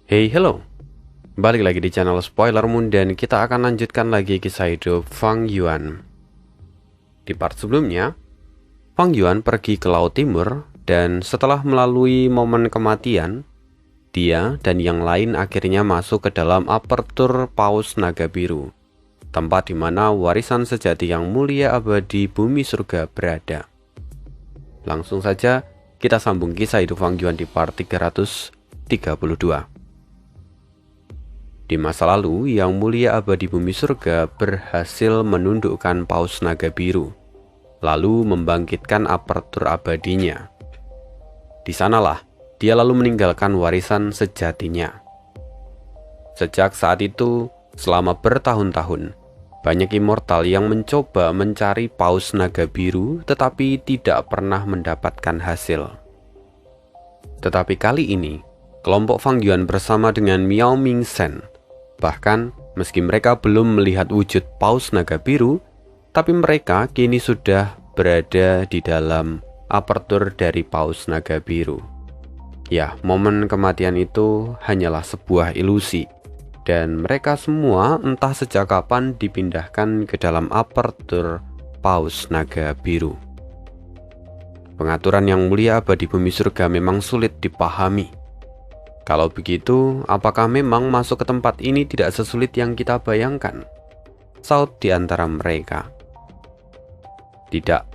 Hey, hello. Balik lagi di channel Spoiler Moon dan kita akan lanjutkan lagi kisah hidup Fang Yuan. Di part sebelumnya, Fang Yuan pergi ke Laut Timur dan setelah melalui momen kematian, dia dan yang lain akhirnya masuk ke dalam apertur Paus Naga Biru, tempat di mana warisan sejati yang mulia abadi bumi surga berada. Langsung saja kita sambung kisah hidup Fang Yuan di part 332. Di masa lalu, Yang Mulia Abadi Bumi Surga berhasil menundukkan Paus Naga Biru, lalu membangkitkan apertur abadinya. Di sanalah dia lalu meninggalkan warisan sejatinya. Sejak saat itu, selama bertahun-tahun, banyak immortal yang mencoba mencari Paus Naga Biru tetapi tidak pernah mendapatkan hasil. Tetapi kali ini, kelompok Fang Yuan bersama dengan Miao Ming Shen, bahkan meski mereka belum melihat wujud Paus Naga Biru, tapi mereka kini sudah berada di dalam apertur dari Paus Naga Biru. Ya, momen kematian itu hanyalah sebuah ilusi, dan mereka semua entah sejak kapan dipindahkan ke dalam apertur Paus Naga Biru. Pengaturan Yang Mulia Abadi Bumi Surga memang sulit dipahami. Kalau begitu, apakah memang masuk ke tempat ini tidak sesulit yang kita bayangkan? Saut di antara mereka. Tidak,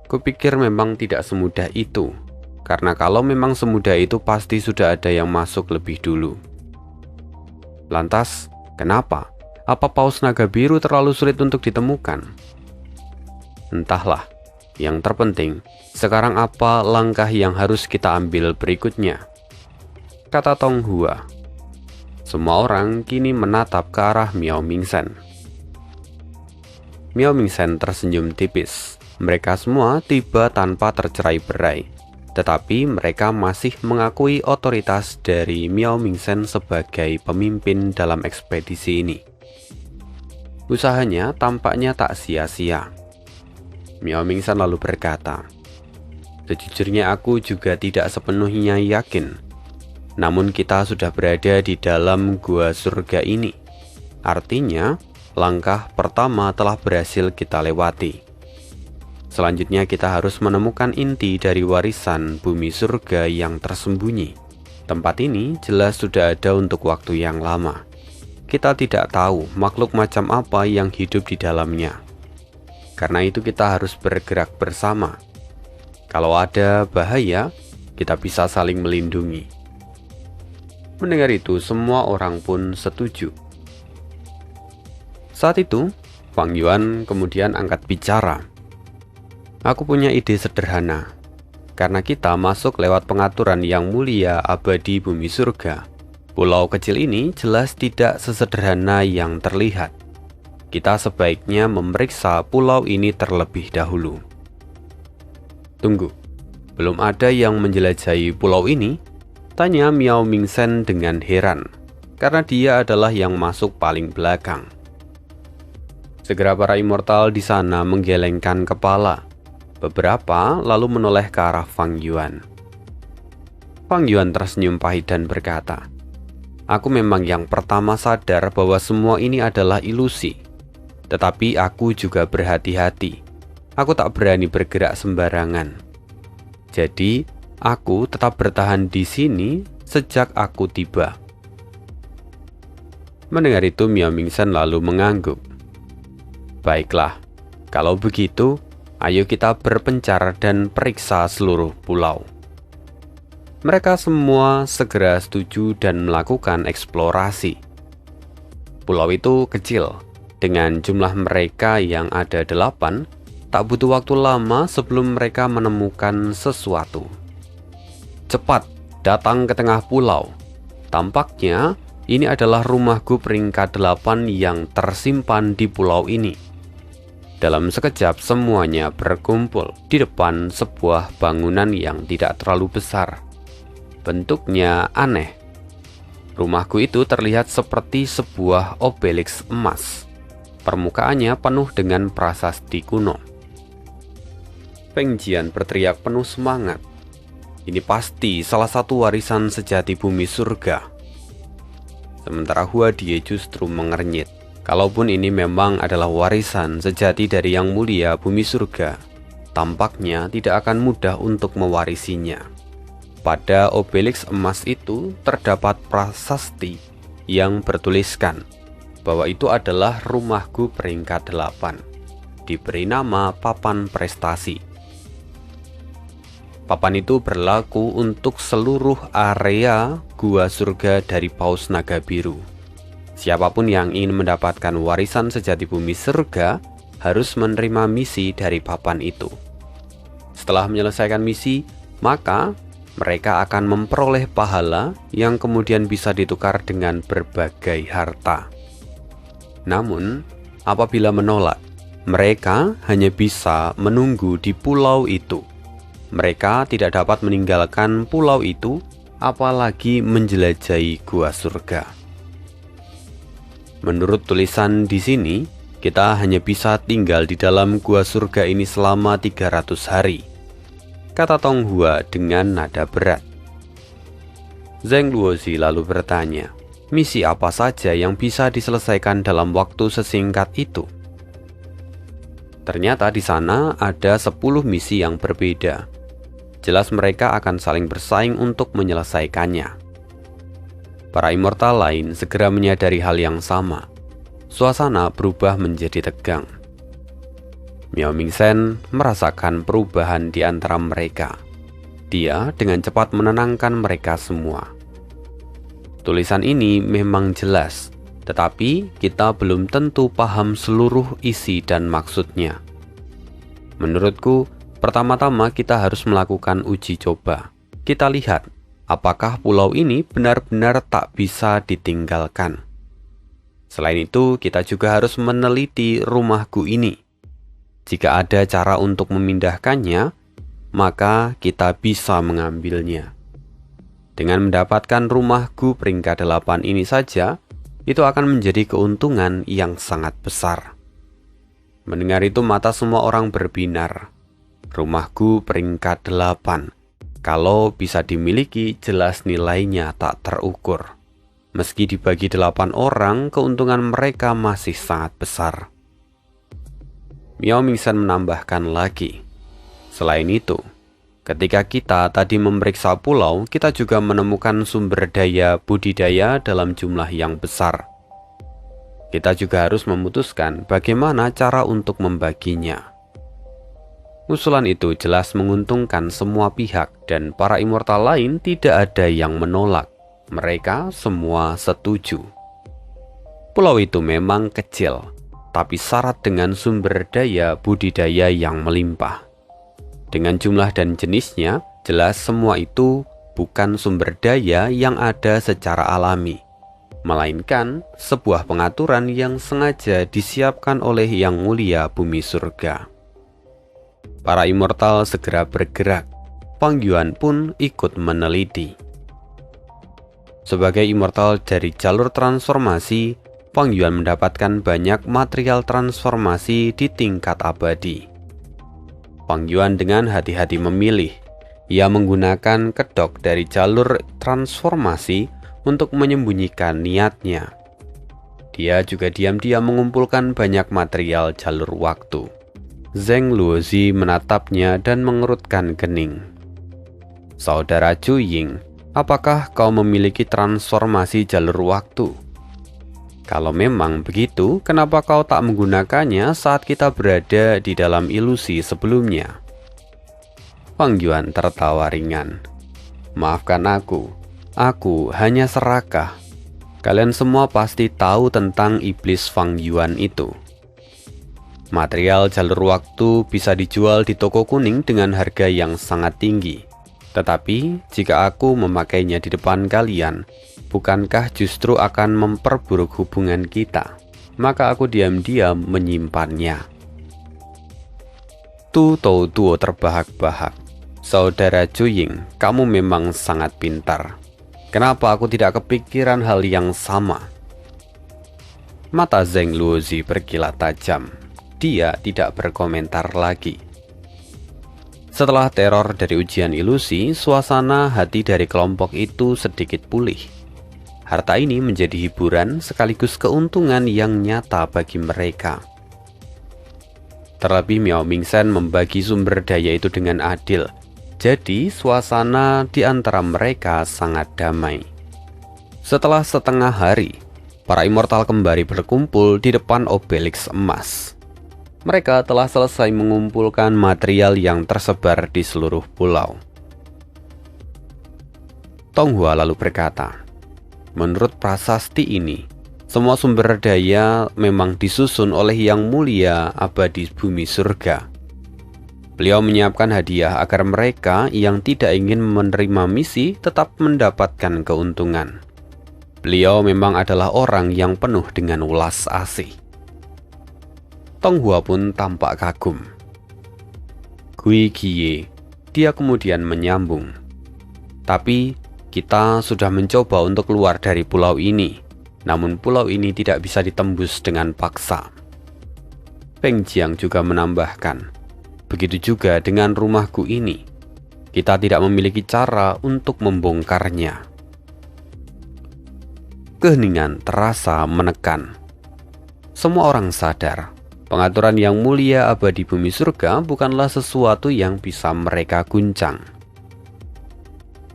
kupikir memang tidak semudah itu. Karena kalau memang semudah itu pasti sudah ada yang masuk lebih dulu. Lantas, kenapa? Apa Paus Naga Biru terlalu sulit untuk ditemukan? Entahlah. Yang terpenting, sekarang apa langkah yang harus kita ambil berikutnya? Kata Tong Hua. Semua orang kini menatap ke arah Miao Ming Shen. Miao Ming Shen tersenyum tipis. Mereka semua tiba tanpa tercerai-berai, tetapi mereka masih mengakui otoritas dari Miao Ming Shen sebagai pemimpin dalam ekspedisi ini. Usahanya tampaknya tak sia-sia. Miao Ming Shen lalu berkata, "Sejujurnya aku juga tidak sepenuhnya yakin. Namun kita sudah berada di dalam gua surga ini. Artinya, langkah pertama telah berhasil kita lewati. Selanjutnya kita harus menemukan inti dari warisan bumi surga yang tersembunyi. Tempat ini jelas sudah ada untuk waktu yang lama. Kita tidak tahu makhluk macam apa yang hidup di dalamnya. Karena itu kita harus bergerak bersama. Kalau ada bahaya, kita bisa saling melindungi." Mendengar itu, semua orang pun setuju. Saat itu, Fang Yuan kemudian angkat bicara. "Aku punya ide sederhana. Karena kita masuk lewat pengaturan Yang Mulia Abadi Bumi Surga, pulau kecil ini jelas tidak sesederhana yang terlihat. Kita sebaiknya memeriksa pulau ini terlebih dahulu." "Tunggu, belum ada yang menjelajahi pulau ini?" tanya Miao Ming Shen dengan heran, karena dia adalah yang masuk paling belakang. Segera para immortal di sana menggelengkan kepala. Beberapa lalu menoleh ke arah Fang Yuan. Fang Yuan tersenyum pahit dan berkata, "Aku memang yang pertama sadar bahwa semua ini adalah ilusi. Tetapi aku juga berhati-hati. Aku tak berani bergerak sembarangan. Jadi, aku tetap bertahan di sini sejak aku tiba." Mendengar itu, Miao Ming Shen lalu mengangguk. "Baiklah, kalau begitu, ayo kita berpencar dan periksa seluruh pulau." Mereka semua segera setuju dan melakukan eksplorasi. Pulau itu kecil, dengan jumlah mereka yang ada 8, tak butuh waktu lama sebelum mereka menemukan sesuatu. Cepat datang ke tengah pulau. Tampaknya ini adalah rumah gua peringkat 8 yang tersimpan di pulau ini. Dalam sekejap semuanya berkumpul di depan sebuah bangunan yang tidak terlalu besar. Bentuknya aneh. Rumahku itu terlihat seperti sebuah obelisk emas. Permukaannya penuh dengan prasasti kuno. Feng Jian berteriak penuh semangat. "Ini pasti salah satu warisan sejati bumi surga." sementara Huadie justru mengernyit. Kalaupun ini memang adalah warisan sejati dari Yang Mulia Bumi Surga, tampaknya tidak akan mudah untuk mewarisinya. Pada obelisk emas itu terdapat prasasti yang bertuliskan bahwa itu adalah rumahku peringkat 8, diberi nama Papan Prestasi. Papan itu berlaku untuk seluruh area Gua Surga dari Paus Naga Biru. Siapapun yang ingin mendapatkan warisan sejati Bumi Surga harus menerima misi dari papan itu. Setelah menyelesaikan misi, maka mereka akan memperoleh pahala yang kemudian bisa ditukar dengan berbagai harta. Namun, apabila menolak, mereka hanya bisa menunggu di pulau itu. Mereka tidak dapat meninggalkan pulau itu, apalagi menjelajahi Gua Surga. Menurut tulisan di sini, kita hanya bisa tinggal di dalam Gua Surga ini selama 300 hari, kata Tong Hua dengan nada berat. Zheng Luozi lalu bertanya, misi apa saja yang bisa diselesaikan dalam waktu sesingkat itu? Ternyata di sana ada 10 misi yang berbeda. Jelas mereka akan saling bersaing untuk menyelesaikannya. Para immortal lain segera menyadari hal yang sama. Suasana berubah menjadi tegang. Miao Mingzhen merasakan perubahan di antara mereka. Dia dengan cepat menenangkan mereka semua. Tulisan ini memang jelas, tetapi kita belum tentu paham seluruh isi dan maksudnya. Menurutku, pertama-tama kita harus melakukan uji coba. Kita lihat apakah pulau ini benar-benar tak bisa ditinggalkan. Selain itu, kita juga harus meneliti rumahku ini. Jika ada cara untuk memindahkannya, maka kita bisa mengambilnya. Dengan mendapatkan rumahku peringkat 8 ini saja, itu akan menjadi keuntungan yang sangat besar. Mendengar itu mata semua orang berbinar. Rumahku peringkat 8. Kalau bisa dimiliki, jelas nilainya tak terukur. Meski dibagi 8 orang, keuntungan mereka masih sangat besar. Miao Mingzhen menambahkan lagi. Selain itu, ketika kita tadi memeriksa pulau, kita juga menemukan sumber daya budidaya dalam jumlah yang besar. Kita juga harus memutuskan bagaimana cara untuk membaginya. Usulan itu jelas menguntungkan semua pihak dan para immortal lain tidak ada yang menolak. Mereka semua setuju. Pulau itu memang kecil, tapi syarat dengan sumber daya budidaya yang melimpah. Dengan jumlah dan jenisnya, jelas semua itu bukan sumber daya yang ada secara alami, melainkan sebuah pengaturan yang sengaja disiapkan oleh Yang Mulia Bumi Surga. Para immortal segera bergerak. Fang Yuan pun ikut meneliti. Sebagai immortal dari jalur transformasi, Fang Yuan mendapatkan banyak material transformasi di tingkat abadi. Fang Yuan dengan hati-hati memilih. Ia menggunakan kedok dari jalur transformasi untuk menyembunyikan niatnya. Dia juga diam-diam mengumpulkan banyak material jalur waktu. Zheng Luozi menatapnya dan mengerutkan kening. Saudara Zhu Ying, apakah kau memiliki transformasi jalur waktu? Kalau memang begitu, kenapa kau tak menggunakannya saat kita berada di dalam ilusi sebelumnya? Fang Yuan tertawa ringan. Maafkan aku hanya serakah. Kalian semua pasti tahu tentang iblis Fang Yuan itu. Material jalur waktu bisa dijual di toko kuning dengan harga yang sangat tinggi. Tetapi, jika aku memakainya di depan kalian, bukankah justru akan memperburuk hubungan kita? Maka aku diam-diam menyimpannya. Tu Tou Tuo terbahak-bahak. Saudara Zhu Ying, kamu memang sangat pintar. Kenapa aku tidak kepikiran hal yang sama? Mata Zheng Luozi berkilat tajam. Dia tidak berkomentar lagi. Setelah teror dari ujian ilusi, suasana hati dari kelompok itu sedikit pulih. Harta ini menjadi hiburan sekaligus keuntungan yang nyata bagi mereka. Terlebih Miao Mingsen membagi sumber daya itu dengan adil. Jadi suasana di antara mereka sangat damai. Setelah setengah hari, para immortal kembali berkumpul di depan obelisk emas. Mereka telah selesai mengumpulkan material yang tersebar di seluruh pulau. Tonghua lalu berkata, menurut prasasti ini, semua sumber daya memang disusun oleh Yang Mulia Abadi Bumi Surga. Beliau menyiapkan hadiah agar mereka yang tidak ingin menerima misi tetap mendapatkan keuntungan. Beliau memang adalah orang yang penuh dengan welas asih. Tonghua pun tampak kagum. Gui Gie, dia kemudian menyambung. Tapi kita sudah mencoba untuk keluar dari pulau ini, namun pulau ini tidak bisa ditembus dengan paksa. Peng Jiang juga menambahkan, begitu juga dengan rumahku ini. Kita tidak memiliki cara untuk membongkarnya. Keheningan terasa menekan. Semua orang sadar, pengaturan Yang Mulia Abadi Bumi Surga bukanlah sesuatu yang bisa mereka guncang.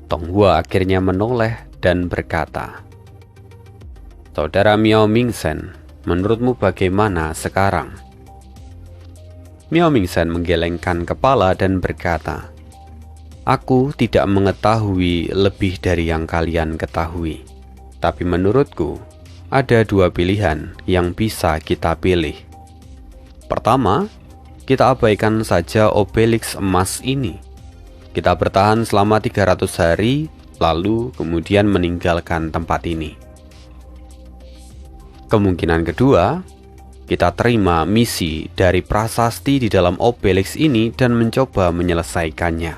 Tonghua akhirnya menoleh dan berkata, Saudara Miao Mingsen, menurutmu bagaimana sekarang? Miao Mingsen menggelengkan kepala dan berkata, Aku tidak mengetahui lebih dari yang kalian ketahui. Tapi menurutku, ada dua pilihan yang bisa kita pilih. Pertama, kita abaikan saja obelisk emas ini. Kita bertahan selama 300 hari, lalu kemudian meninggalkan tempat ini. Kemungkinan kedua, kita terima misi dari prasasti di dalam obelisk ini dan mencoba menyelesaikannya.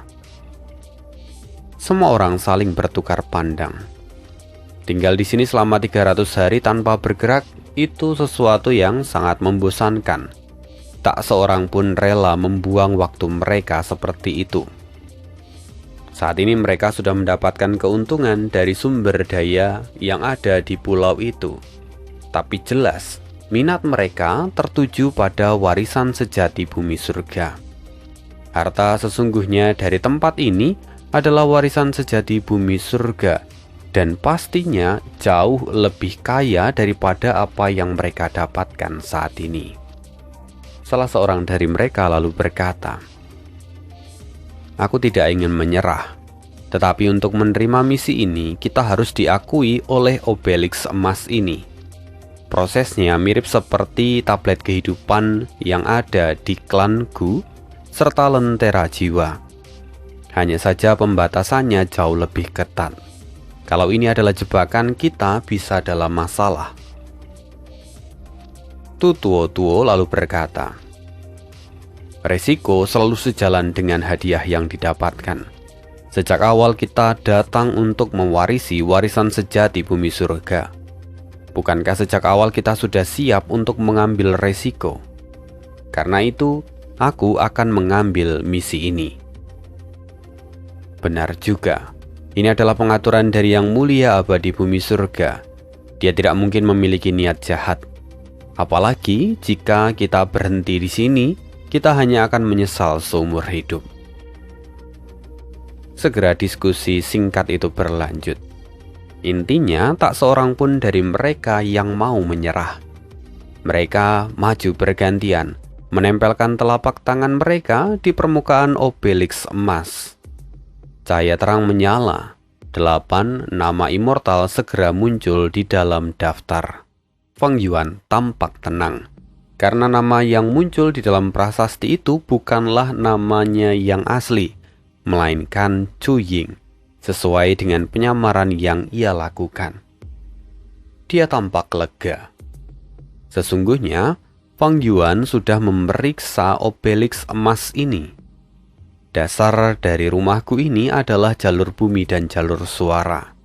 Semua orang saling bertukar pandang. Tinggal di sini selama 300 hari tanpa bergerak itu sesuatu yang sangat membosankan. Tak seorang pun rela membuang waktu mereka seperti itu. Saat ini mereka sudah mendapatkan keuntungan dari sumber daya yang ada di pulau itu. Tapi jelas, minat mereka tertuju pada warisan sejati bumi surga. Harta sesungguhnya dari tempat ini adalah warisan sejati bumi surga, dan pastinya jauh lebih kaya daripada apa yang mereka dapatkan saat ini. Salah seorang dari mereka lalu berkata, Aku tidak ingin menyerah, tetapi untuk menerima misi ini kita harus diakui oleh obelisk emas ini. Prosesnya mirip seperti tablet kehidupan yang ada di klan Gu serta lentera jiwa. Hanya saja pembatasannya jauh lebih ketat. Kalau ini adalah jebakan, kita bisa dalam masalah. Tu Tuo lalu berkata, Resiko selalu sejalan dengan hadiah yang didapatkan. Sejak awal kita datang untuk mewarisi warisan sejati bumi surga. Bukankah sejak awal kita sudah siap untuk mengambil resiko? Karena itu, aku akan mengambil misi ini. Benar juga. Ini adalah pengaturan dari Yang Mulia Abadi Bumi Surga. Dia tidak mungkin memiliki niat jahat. Apalagi jika kita berhenti di sini, kita hanya akan menyesal seumur hidup. Segera diskusi singkat itu berlanjut. Intinya, tak seorang pun dari mereka yang mau menyerah. Mereka maju bergantian, menempelkan telapak tangan mereka di permukaan obelisk emas. Cahaya terang menyala. 8 nama immortal segera muncul di dalam daftar. Feng Yuan tampak tenang, karena nama yang muncul di dalam prasasti itu bukanlah namanya yang asli, melainkan Chu Ying, sesuai dengan penyamaran yang ia lakukan. Dia tampak lega. Sesungguhnya, Feng Yuan sudah memeriksa obelisk emas ini. Dasar dari rumahku ini adalah jalur bumi dan jalur suara.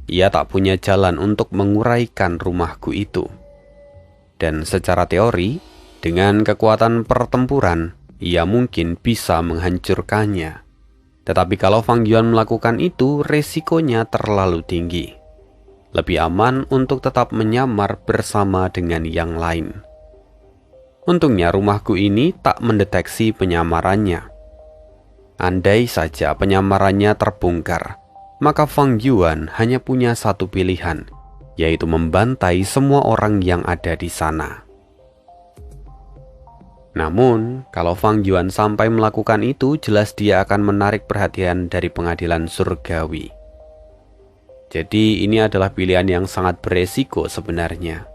Ia tak punya jalan untuk menguraikan rumahku itu. Dan secara teori, dengan kekuatan pertempuran, ia mungkin bisa Tetapi kalau Feng Yuan melakukan itu, resikonya terlalu tinggi. Lebih aman untuk tetap menyamar bersama dengan yang lain. Untungnya rumahku ini tak mendeteksi penyamarannya. Andai saja penyamarannya terbongkar, maka Fang Yuan hanya punya satu pilihan, yaitu membantai semua orang yang ada di sana. Namun, kalau Fang Yuan sampai melakukan itu, jelas dia akan menarik perhatian dari pengadilan surgawi. Jadi ini adalah pilihan yang sangat beresiko sebenarnya.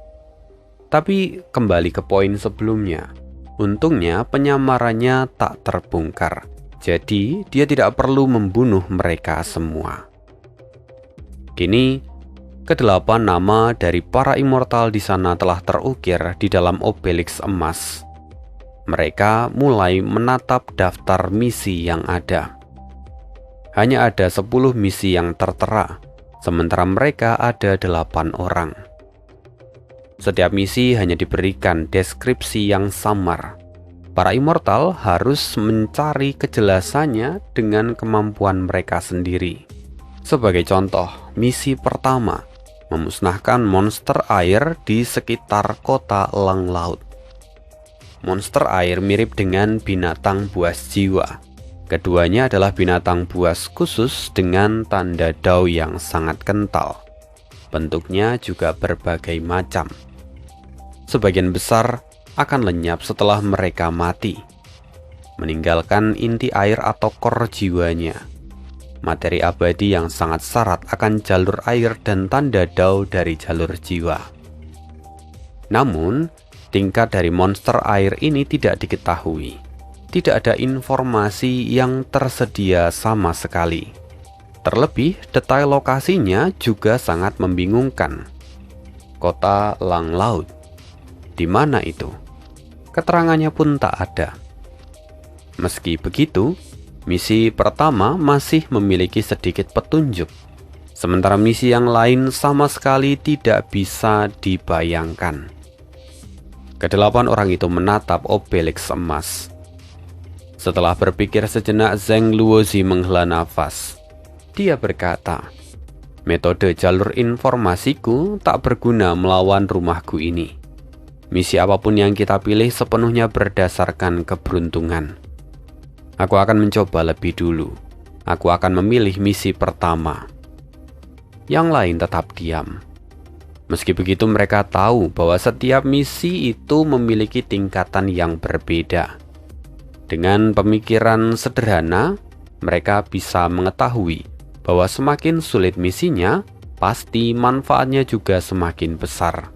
Tapi kembali ke poin sebelumnya, untungnya penyamarannya tak terbongkar. Jadi dia tidak perlu membunuh mereka semua. Kini, ke-8 nama dari para immortal di sana telah terukir di dalam obelisk emas. Mereka mulai menatap daftar misi yang ada. Hanya ada 10 misi yang tertera, sementara mereka ada 8 orang. Setiap misi hanya diberikan deskripsi yang samar. Para immortal harus mencari kejelasannya dengan kemampuan mereka sendiri. Sebagai contoh, misi pertama, memusnahkan monster air di sekitar kota Lang Laut. Monster air mirip dengan binatang buas jiwa. Keduanya adalah binatang buas khusus dengan tanda Dao yang sangat kental. Bentuknya juga berbagai macam. Sebagian besar akan lenyap setelah mereka mati, meninggalkan inti air atau core jiwanya. Materi abadi yang sangat syarat akan jalur air dan tanda Dao dari jalur jiwa. Namun, tingkat dari monster air ini tidak diketahui. Tidak ada informasi yang tersedia sama sekali. Terlebih, detail lokasinya juga sangat membingungkan. Kota Lang Laut. Di mana itu? Keterangannya pun tak ada. Meski begitu, misi pertama masih memiliki sedikit petunjuk. Sementara misi yang lain sama sekali tidak bisa dibayangkan. Ke-8 orang itu menatap obelisk emas. Setelah berpikir sejenak, Zheng Luozi menghela nafas. Dia berkata, "Metode jalur informasiku tak berguna melawan rumahku ini. Misi apapun yang kita pilih sepenuhnya berdasarkan keberuntungan. Aku akan mencoba lebih dulu. Aku akan memilih misi pertama." Yang lain tetap diam. Meski begitu mereka tahu bahwa setiap misi itu memiliki tingkatan yang berbeda. Dengan pemikiran sederhana, mereka bisa mengetahui bahwa semakin sulit misinya, pasti manfaatnya juga semakin besar.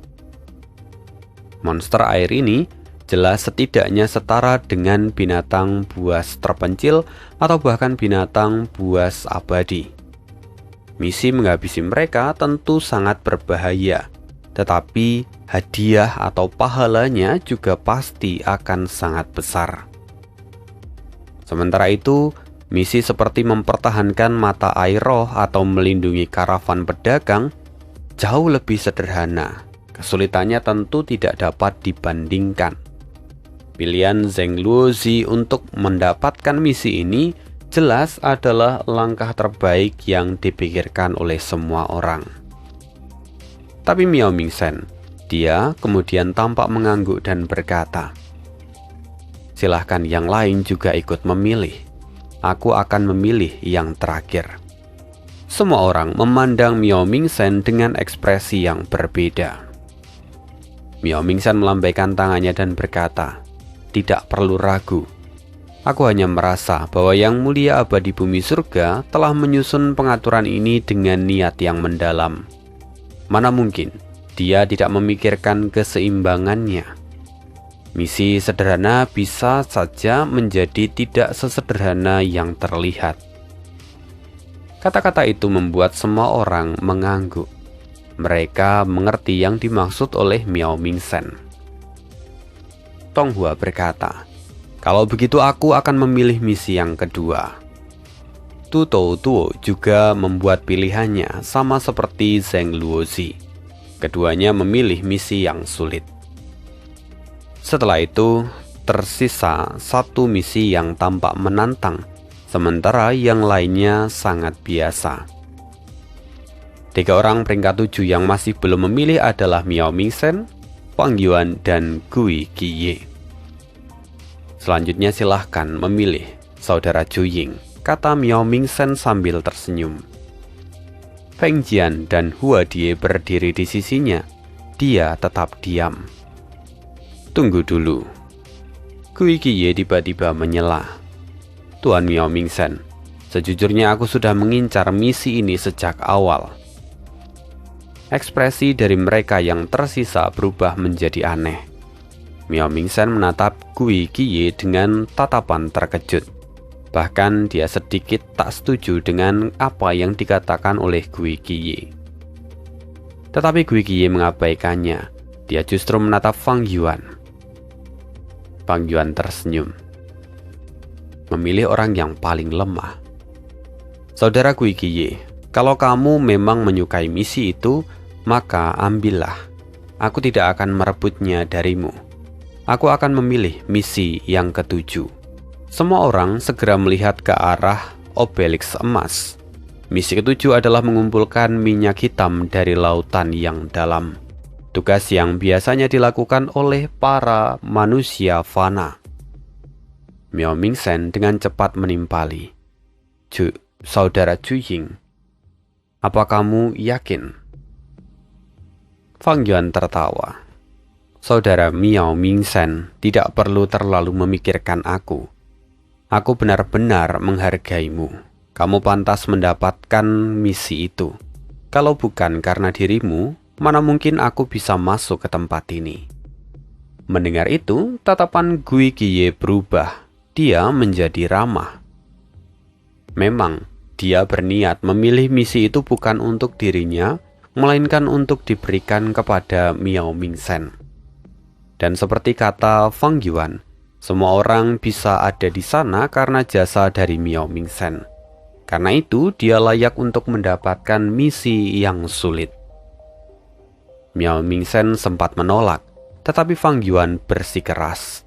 Monster air ini jelas setidaknya setara dengan binatang buas terpencil atau bahkan binatang buas abadi. Misi menghabisi mereka tentu sangat berbahaya, tetapi hadiah atau pahalanya juga pasti akan sangat besar. Sementara itu, misi seperti mempertahankan mata air roh atau melindungi karavan pedagang jauh lebih sederhana. Kesulitannya tentu tidak dapat dibandingkan. Pilihan Zheng Luozi untuk mendapatkan misi ini jelas adalah langkah terbaik yang dipikirkan oleh semua orang. Tapi Miao Mingzhen, dia kemudian tampak mengangguk dan berkata, "Silahkan yang lain juga ikut memilih. Aku akan memilih yang terakhir." Semua orang memandang Miao Mingzhen dengan ekspresi yang berbeda. Miao Mingzhen melambaikan tangannya dan berkata, "Tidak perlu ragu. Aku hanya merasa bahwa Yang Mulia Abadi Bumi Surga telah menyusun pengaturan ini dengan niat yang mendalam. Mana mungkin dia tidak memikirkan keseimbangannya. Misi sederhana bisa saja menjadi tidak sesederhana yang terlihat." Kata-kata itu membuat semua orang mengangguk. Mereka mengerti yang dimaksud oleh Miao Mingzhen. Tong Hua berkata, "Kalau begitu aku akan memilih misi yang kedua." Tu Toutuo juga membuat pilihannya sama seperti Zheng Luozi. Keduanya memilih misi yang sulit. Setelah itu, tersisa satu misi yang tampak menantang, sementara yang lainnya sangat biasa. 3 orang peringkat 7 yang masih belum memilih adalah Miao Mingsen, Fang Yuan, dan Gui Qiye. Selanjutnya silahkan memilih, Saudara Zhu Ying, kata Miao Mingsen sambil tersenyum. Feng Jian dan Hua Die berdiri di sisinya. Dia tetap diam. Tunggu dulu. Gui Qiye tiba-tiba menyela. Tuan Miao Mingsen, sejujurnya aku sudah mengincar misi ini sejak awal. Ekspresi dari mereka yang tersisa berubah menjadi aneh. Miao Mingsen menatap Gui Qiye dengan tatapan terkejut. Bahkan dia sedikit tak setuju dengan apa yang dikatakan oleh Gui Qiye. Tetapi Gui Qiye mengabaikannya. Dia justru menatap Fang Yuan. Fang Yuan tersenyum. Memilih orang yang paling lemah. Saudara Gui Qiye, kalau kamu memang menyukai misi itu, maka ambillah. Aku tidak akan merebutnya darimu. Aku akan memilih misi yang ke-7. Semua orang segera melihat ke arah obelisk emas. Misi ke-7 adalah mengumpulkan minyak hitam dari lautan yang dalam. Tugas yang biasanya dilakukan oleh para manusia fana. Miao Mingsen dengan cepat menimpali. Saudara Zhu Ying, apa kamu yakin? Fang Yuan tertawa. Saudara Miao Mingsen tidak perlu terlalu memikirkan aku. Aku benar-benar menghargaimu. Kamu pantas mendapatkan misi itu. Kalau bukan karena dirimu, mana mungkin aku bisa masuk ke tempat ini. Mendengar itu, tatapan Gui Qiye berubah. Dia menjadi ramah. Memang, dia berniat memilih misi itu bukan untuk dirinya, melainkan untuk diberikan kepada Miao Mingsen. Dan seperti kata Fang Yuan, semua orang bisa ada di sana karena jasa dari Miao Mingsen. Karena itu, dia layak untuk mendapatkan misi yang sulit. Miao Mingsen sempat menolak, tetapi Fang Yuan bersikeras.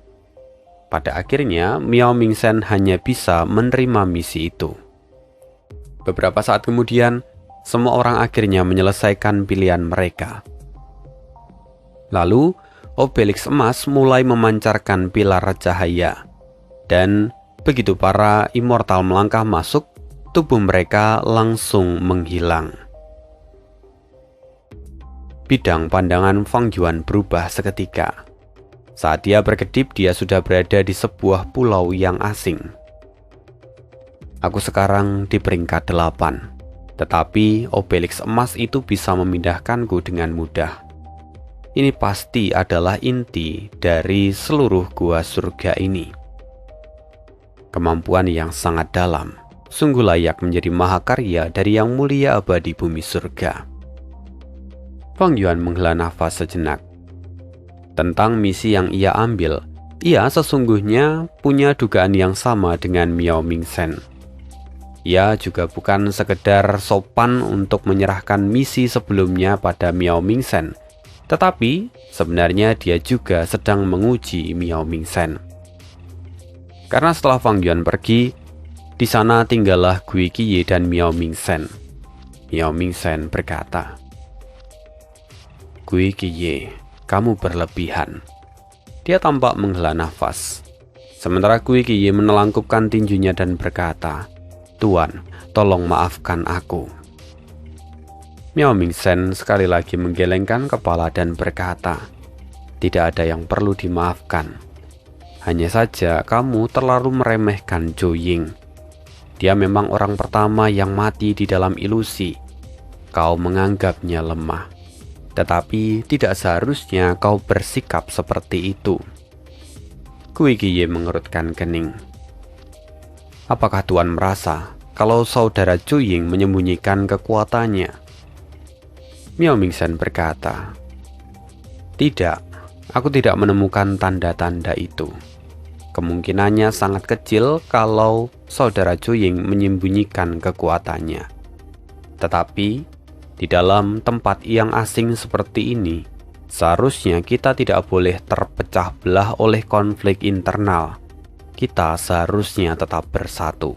Pada akhirnya, Miao Mingsen hanya bisa menerima misi itu. Beberapa saat kemudian, semua orang akhirnya menyelesaikan pilihan mereka. Lalu, obelisk emas mulai memancarkan pilar cahaya. Dan begitu para immortal melangkah masuk, tubuh mereka langsung menghilang. Bidang pandangan Fang Yuan berubah seketika. Saat dia berkedip, dia sudah berada di sebuah pulau yang asing. Aku sekarang di peringkat 8. Tetapi obelisk emas itu bisa memindahkanku dengan mudah. Ini pasti adalah inti dari seluruh gua surga ini. Kemampuan yang sangat dalam, sungguh layak menjadi mahakarya dari yang mulia abadi bumi surga. Fang Yuan menghela nafas sejenak. Tentang misi yang ia ambil, ia sesungguhnya punya dugaan yang sama dengan Miao Mingsen. Ia juga bukan sekedar sopan untuk menyerahkan misi sebelumnya pada Miao Mingsen, tetapi sebenarnya dia juga sedang menguji Miao Mingsen. Karena setelah Fang Yuan pergi, di sana tinggallah Gui Qiye dan Miao Mingsen. Miao Mingsen berkata, Gui Qiye, kamu berlebihan. Dia tampak menghela nafas. Sementara Gui Qiye menelangkupkan tinjunya dan berkata, Tuan, tolong maafkan aku. Miao Mingsen sekali lagi menggelengkan kepala dan berkata, tidak ada yang perlu dimaafkan. Hanya saja kamu terlalu meremehkan Zhu Ying. Dia memang orang pertama yang mati di dalam ilusi. Kau menganggapnya lemah. Tetapi tidak seharusnya kau bersikap seperti itu. Gui Qiye mengerutkan kening. Apakah Tuan merasa kalau saudara Zhu Ying menyembunyikan kekuatannya? Miao Mingsen berkata, tidak, aku tidak menemukan tanda-tanda itu. Kemungkinannya sangat kecil kalau saudara Zhu Ying menyembunyikan kekuatannya. Tetapi, di dalam tempat yang asing seperti ini, seharusnya kita tidak boleh terpecah belah oleh konflik internal. Kita seharusnya tetap bersatu.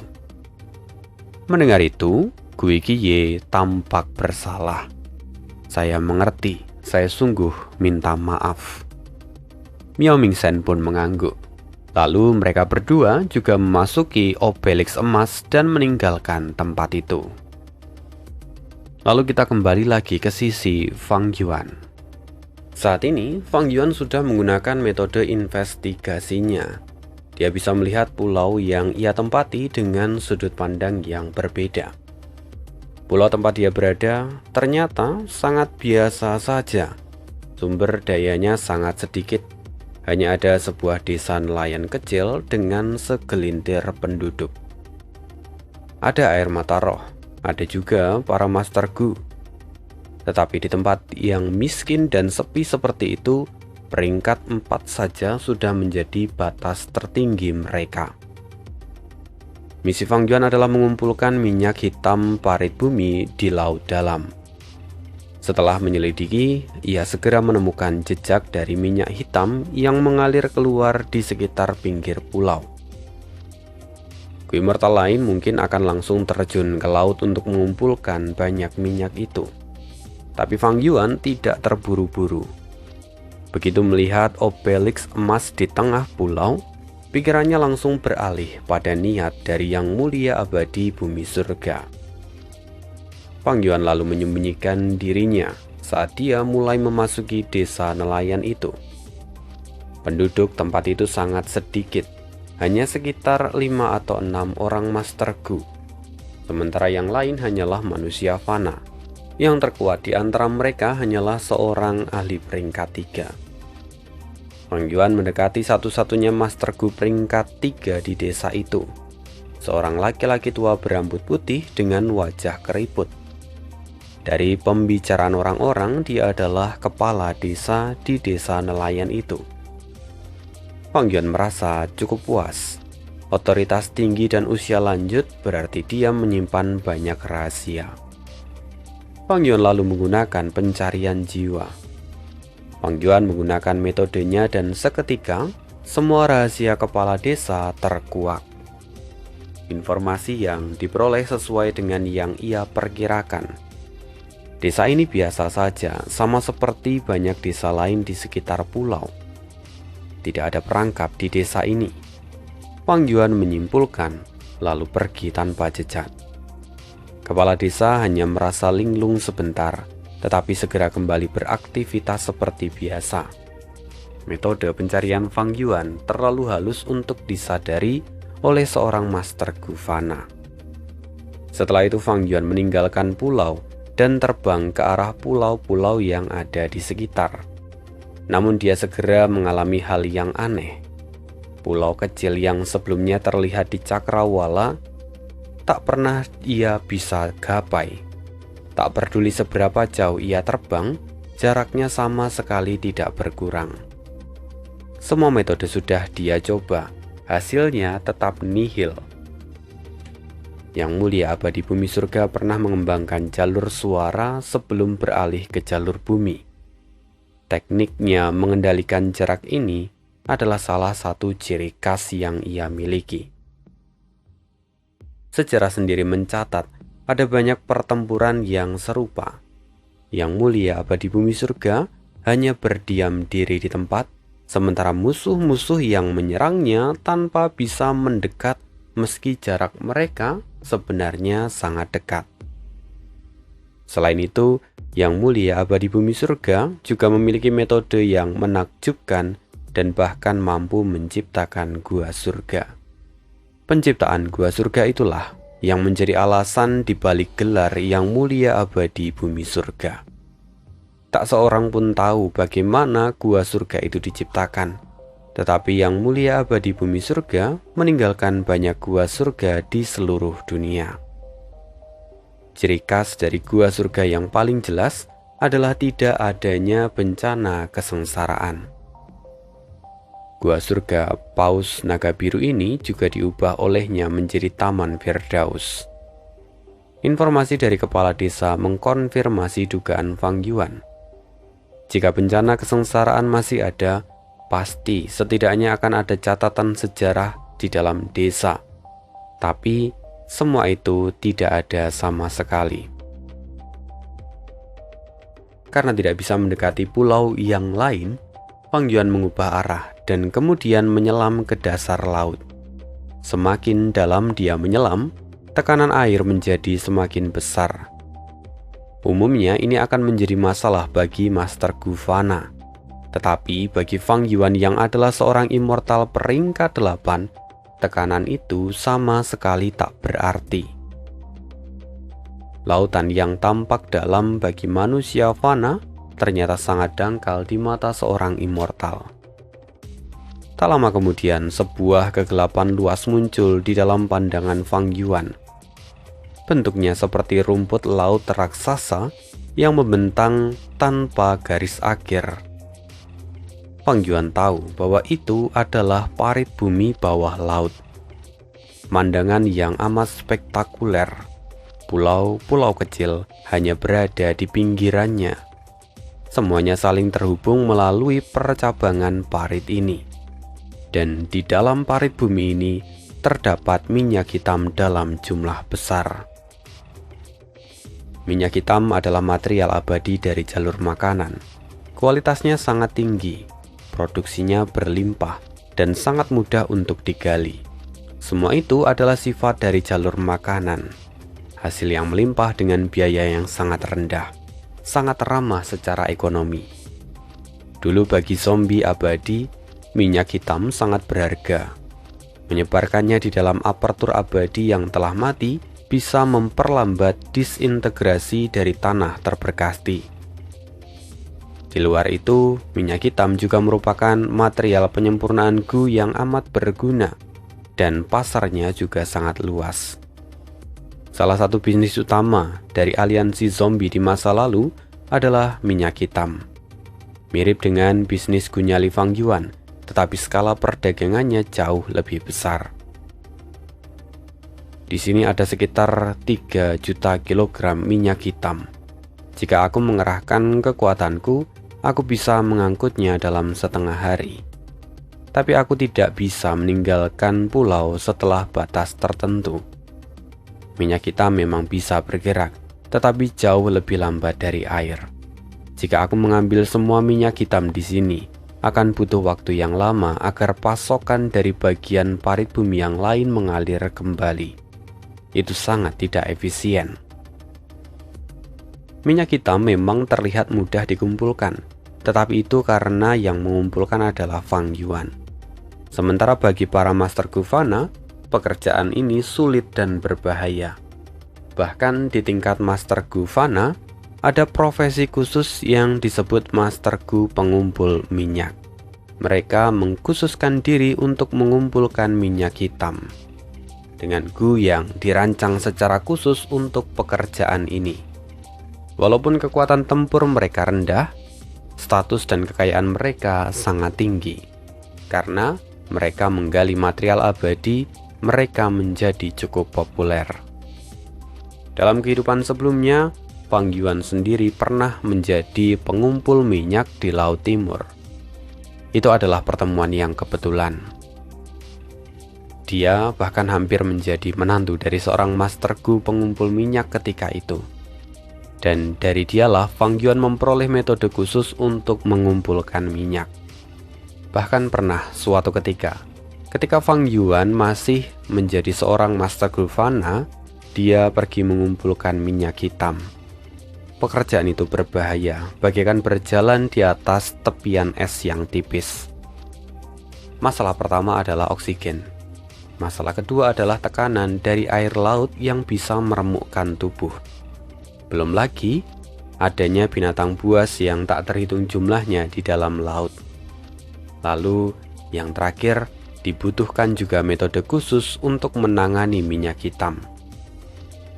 Mendengar itu, Gui Qiye tampak bersalah. Saya mengerti, saya sungguh minta maaf. Miao Mingzhen pun mengangguk. Lalu mereka berdua juga memasuki obelisk emas dan meninggalkan tempat itu. Lalu kita kembali lagi ke sisi Fang Yuan. Saat ini, Fang Yuan sudah menggunakan metode investigasinya. Dia bisa melihat pulau yang ia tempati dengan sudut pandang yang berbeda. Pulau tempat dia berada ternyata sangat biasa saja. Sumber dayanya sangat sedikit. Hanya ada sebuah desa nelayan kecil dengan segelintir penduduk. Ada air mata roh, ada juga para Master Gu. Tetapi di tempat yang miskin dan sepi seperti itu, peringkat 4 saja sudah menjadi batas tertinggi mereka. Misi Fang Yuan adalah mengumpulkan minyak hitam parit bumi di laut dalam. Setelah menyelidiki, ia segera menemukan jejak dari minyak hitam yang mengalir keluar di sekitar pinggir pulau. Kui mortal lain mungkin akan langsung terjun ke laut untuk mengumpulkan banyak minyak itu. Tapi Fang Yuan tidak terburu-buru. Begitu melihat obelisk emas di tengah pulau, pikirannya langsung beralih pada niat dari Yang Mulia Abadi Bumi Surga. Fang Yuan lalu menyembunyikan dirinya saat dia mulai memasuki desa nelayan itu. Penduduk tempat itu sangat sedikit, hanya sekitar 5 atau 6 orang Master Gu. Sementara yang lain hanyalah manusia fana. Yang terkuat di antara mereka hanyalah seorang ahli peringkat 3. Fang Yuan mendekati satu-satunya Master Gu peringkat 3 di desa itu. Seorang laki-laki tua berambut putih dengan wajah keriput. Dari pembicaraan orang-orang, dia adalah kepala desa di desa nelayan itu. Fang Yuan merasa cukup puas. Otoritas tinggi dan usia lanjut berarti dia menyimpan banyak rahasia. Fang Yuan lalu menggunakan pencarian jiwa. Fang Yuan menggunakan metodenya dan seketika semua rahasia kepala desa terkuak. Informasi yang diperoleh sesuai dengan yang ia perkirakan. Desa ini biasa saja, sama seperti banyak desa lain di sekitar pulau. Tidak ada perangkap di desa ini. Fang Yuan menyimpulkan, lalu pergi tanpa jejak. Kepala desa hanya merasa linglung sebentar, tetapi segera kembali beraktivitas seperti biasa. Metode pencarian Fang Yuan terlalu halus untuk disadari oleh seorang Master Gu fana. Setelah itu Fang Yuan meninggalkan pulau dan terbang ke arah pulau-pulau yang ada di sekitar. Namun dia segera mengalami hal yang aneh. Pulau kecil yang sebelumnya terlihat di cakrawala tak pernah ia bisa gapai. Tak peduli seberapa jauh ia terbang, jaraknya sama sekali tidak berkurang. Semua metode sudah dia coba, hasilnya tetap nihil. Yang Mulia Abadi Bumi Surga pernah mengembangkan jalur suara sebelum beralih ke jalur bumi. Tekniknya mengendalikan jarak ini adalah salah satu ciri khas yang ia miliki. Sejarah sendiri mencatat ada banyak pertempuran yang serupa. Yang Mulia Abadi Bumi Surga hanya berdiam diri di tempat, sementara musuh-musuh yang menyerangnya tanpa bisa mendekat meski jarak mereka sebenarnya sangat dekat. Selain itu, Yang Mulia Abadi Bumi Surga juga memiliki metode yang menakjubkan dan bahkan mampu menciptakan gua surga. Penciptaan gua surga itulah yang menjadi alasan dibalik gelar Yang Mulia Abadi Bumi Surga. Tak seorang pun tahu bagaimana gua surga itu diciptakan, tetapi Yang Mulia Abadi Bumi Surga meninggalkan banyak gua surga di seluruh dunia. Ciri khas dari gua surga yang paling jelas adalah tidak adanya bencana kesengsaraan. Gua surga Paus Naga Biru ini juga diubah olehnya menjadi Taman Firdaus. Informasi dari kepala desa mengkonfirmasi dugaan Fang Yuan. Jika bencana kesengsaraan masih ada, pasti setidaknya akan ada catatan sejarah di dalam desa. Tapi semua itu tidak ada sama sekali. Karena tidak bisa mendekati pulau yang lain, Fang Yuan mengubah arah dan kemudian menyelam ke dasar laut. Semakin dalam dia menyelam, tekanan air menjadi semakin besar. Umumnya ini akan menjadi masalah bagi Master Gu Fana. Tetapi bagi Fang Yuan yang adalah seorang immortal peringkat 8, tekanan itu sama sekali tak berarti. Lautan yang tampak dalam bagi manusia fana ternyata sangat dangkal di mata seorang immortal. Tak lama kemudian, sebuah kegelapan luas muncul di dalam pandangan Fang Yuan. Bentuknya seperti rumput laut raksasa yang membentang tanpa garis akhir. Fang Yuan tahu bahwa itu adalah parit bumi bawah laut. Pemandangan yang amat spektakuler. Pulau-pulau kecil hanya berada di pinggirannya. Semuanya saling terhubung melalui percabangan parit ini. Dan di dalam parit bumi ini terdapat minyak hitam dalam jumlah besar. Minyak hitam adalah material abadi dari jalur makanan. Kualitasnya sangat tinggi, produksinya berlimpah, dan sangat mudah untuk digali. Semua itu adalah sifat dari jalur makanan. Hasil yang melimpah dengan biaya yang sangat rendah, sangat ramah secara ekonomi. Dulu bagi zombie abadi, minyak hitam sangat berharga. Menyebarkannya di dalam apertur abadi yang telah mati bisa memperlambat disintegrasi dari tanah terberkasti. Di luar itu, minyak hitam juga merupakan material penyempurnaan Gu yang amat berguna, dan pasarnya juga sangat luas. Salah satu bisnis utama dari aliansi zombie di masa lalu adalah minyak hitam. Mirip dengan bisnis Gunyali Fang Yuan, tetapi skala perdagangannya jauh lebih besar. Di sini ada sekitar 3 juta kilogram minyak hitam. Jika aku mengerahkan kekuatanku, aku bisa mengangkutnya dalam setengah hari. Tapi aku tidak bisa meninggalkan pulau setelah batas tertentu. Minyak hitam memang bisa bergerak, tetapi jauh lebih lambat dari air. Jika aku mengambil semua minyak hitam di sini, akan butuh waktu yang lama agar pasokan dari bagian parit bumi yang lain mengalir kembali. Itu sangat tidak efisien. Minyak hitam memang terlihat mudah dikumpulkan, tetapi itu karena yang mengumpulkan adalah Fang Yuan. Sementara bagi para Master Gu Fana, pekerjaan ini sulit dan berbahaya. Bahkan di tingkat Master Gu Fana, ada profesi khusus yang disebut Master Gu pengumpul minyak. Mereka mengkhususkan diri untuk mengumpulkan minyak hitam dengan Gu yang dirancang secara khusus untuk pekerjaan ini. Walaupun kekuatan tempur mereka rendah, status dan kekayaan mereka sangat tinggi. Karena mereka menggali material abadi, mereka menjadi cukup populer. Dalam kehidupan sebelumnya, Fang Yuan sendiri pernah menjadi pengumpul minyak di Laut Timur. Itu adalah pertemuan yang kebetulan. Dia bahkan hampir menjadi menantu dari seorang Master Gu pengumpul minyak ketika itu. Dan dari dialah Fang Yuan memperoleh metode khusus untuk mengumpulkan minyak. Bahkan pernah suatu ketika Fang Yuan masih menjadi seorang Master Gu Fana, dia pergi mengumpulkan minyak hitam. Pekerjaan itu berbahaya, bagaikan berjalan di atas tepian es yang tipis. Masalah pertama adalah oksigen. Masalah kedua adalah tekanan dari air laut yang bisa meremukkan tubuh. Belum lagi, adanya binatang buas yang tak terhitung jumlahnya di dalam laut. Lalu, yang terakhir, dibutuhkan juga metode khusus untuk menangani minyak hitam.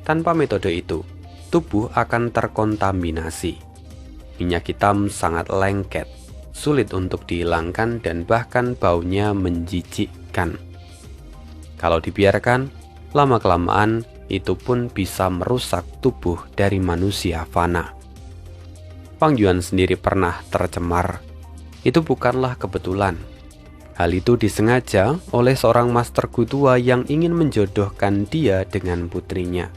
Tanpa metode itu, tubuh akan terkontaminasi. Minyak hitam sangat lengket, sulit untuk dihilangkan dan bahkan baunya menjijikkan. Kalau dibiarkan, lama-kelamaan itu pun bisa merusak tubuh dari manusia fana. Fang Yuan sendiri pernah tercemar. Itu bukanlah kebetulan. Hal itu disengaja oleh seorang Master Gu tua yang ingin menjodohkan dia dengan putrinya.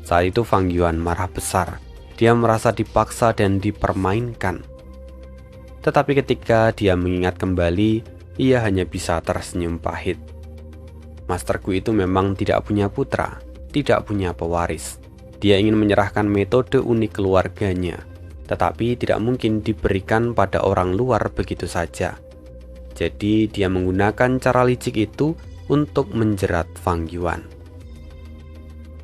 Saat itu Fang Yuan marah besar. Dia merasa dipaksa dan dipermainkan. Tetapi ketika dia mengingat kembali, ia hanya bisa tersenyum pahit. Master Gu itu memang tidak punya putra, tidak punya pewaris. Dia ingin menyerahkan metode unik keluarganya, tetapi tidak mungkin diberikan pada orang luar begitu saja. Jadi dia menggunakan cara licik itu untuk menjerat Fang Yuan.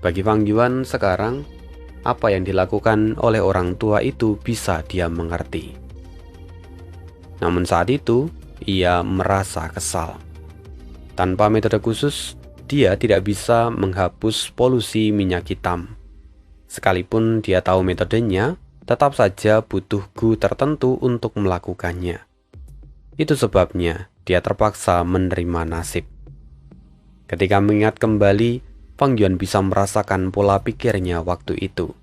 Bagi Fang Yuan sekarang, apa yang dilakukan oleh orang tua itu bisa dia mengerti. Namun saat itu, ia merasa kesal. Tanpa metode khusus, dia tidak bisa menghapus polusi minyak hitam. Sekalipun dia tahu metodenya, tetap saja butuh gu tertentu untuk melakukannya. Itu sebabnya dia terpaksa menerima nasib. Ketika mengingat kembali, Fang Yuan bisa merasakan pola pikirnya waktu itu.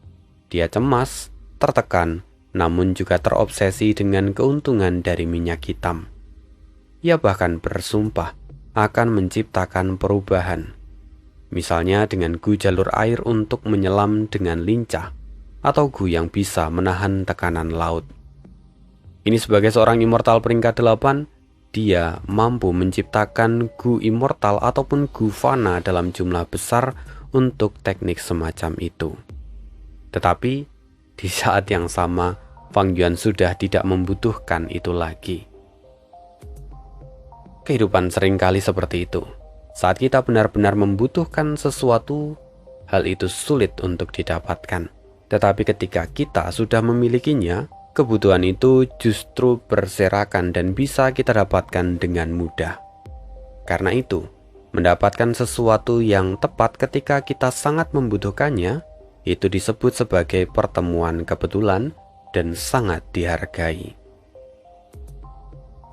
Dia cemas, tertekan, namun juga terobsesi dengan keuntungan dari minyak hitam. Ia bahkan bersumpah akan menciptakan perubahan. Misalnya dengan gu jalur air untuk menyelam dengan lincah, atau gu yang bisa menahan tekanan laut. Ini sebagai seorang immortal peringkat 8, dia mampu menciptakan gu immortal ataupun gu fana dalam jumlah besar untuk teknik semacam itu. Tetapi di saat yang sama, Fang Yuan sudah tidak membutuhkan itu lagi. Kehidupan seringkali seperti itu. Saat kita benar-benar membutuhkan sesuatu, hal itu sulit untuk didapatkan. Tetapi ketika kita sudah memilikinya, kebutuhan itu justru berserakan dan bisa kita dapatkan dengan mudah. Karena itu, mendapatkan sesuatu yang tepat ketika kita sangat membutuhkannya, itu disebut sebagai pertemuan kebetulan dan sangat dihargai.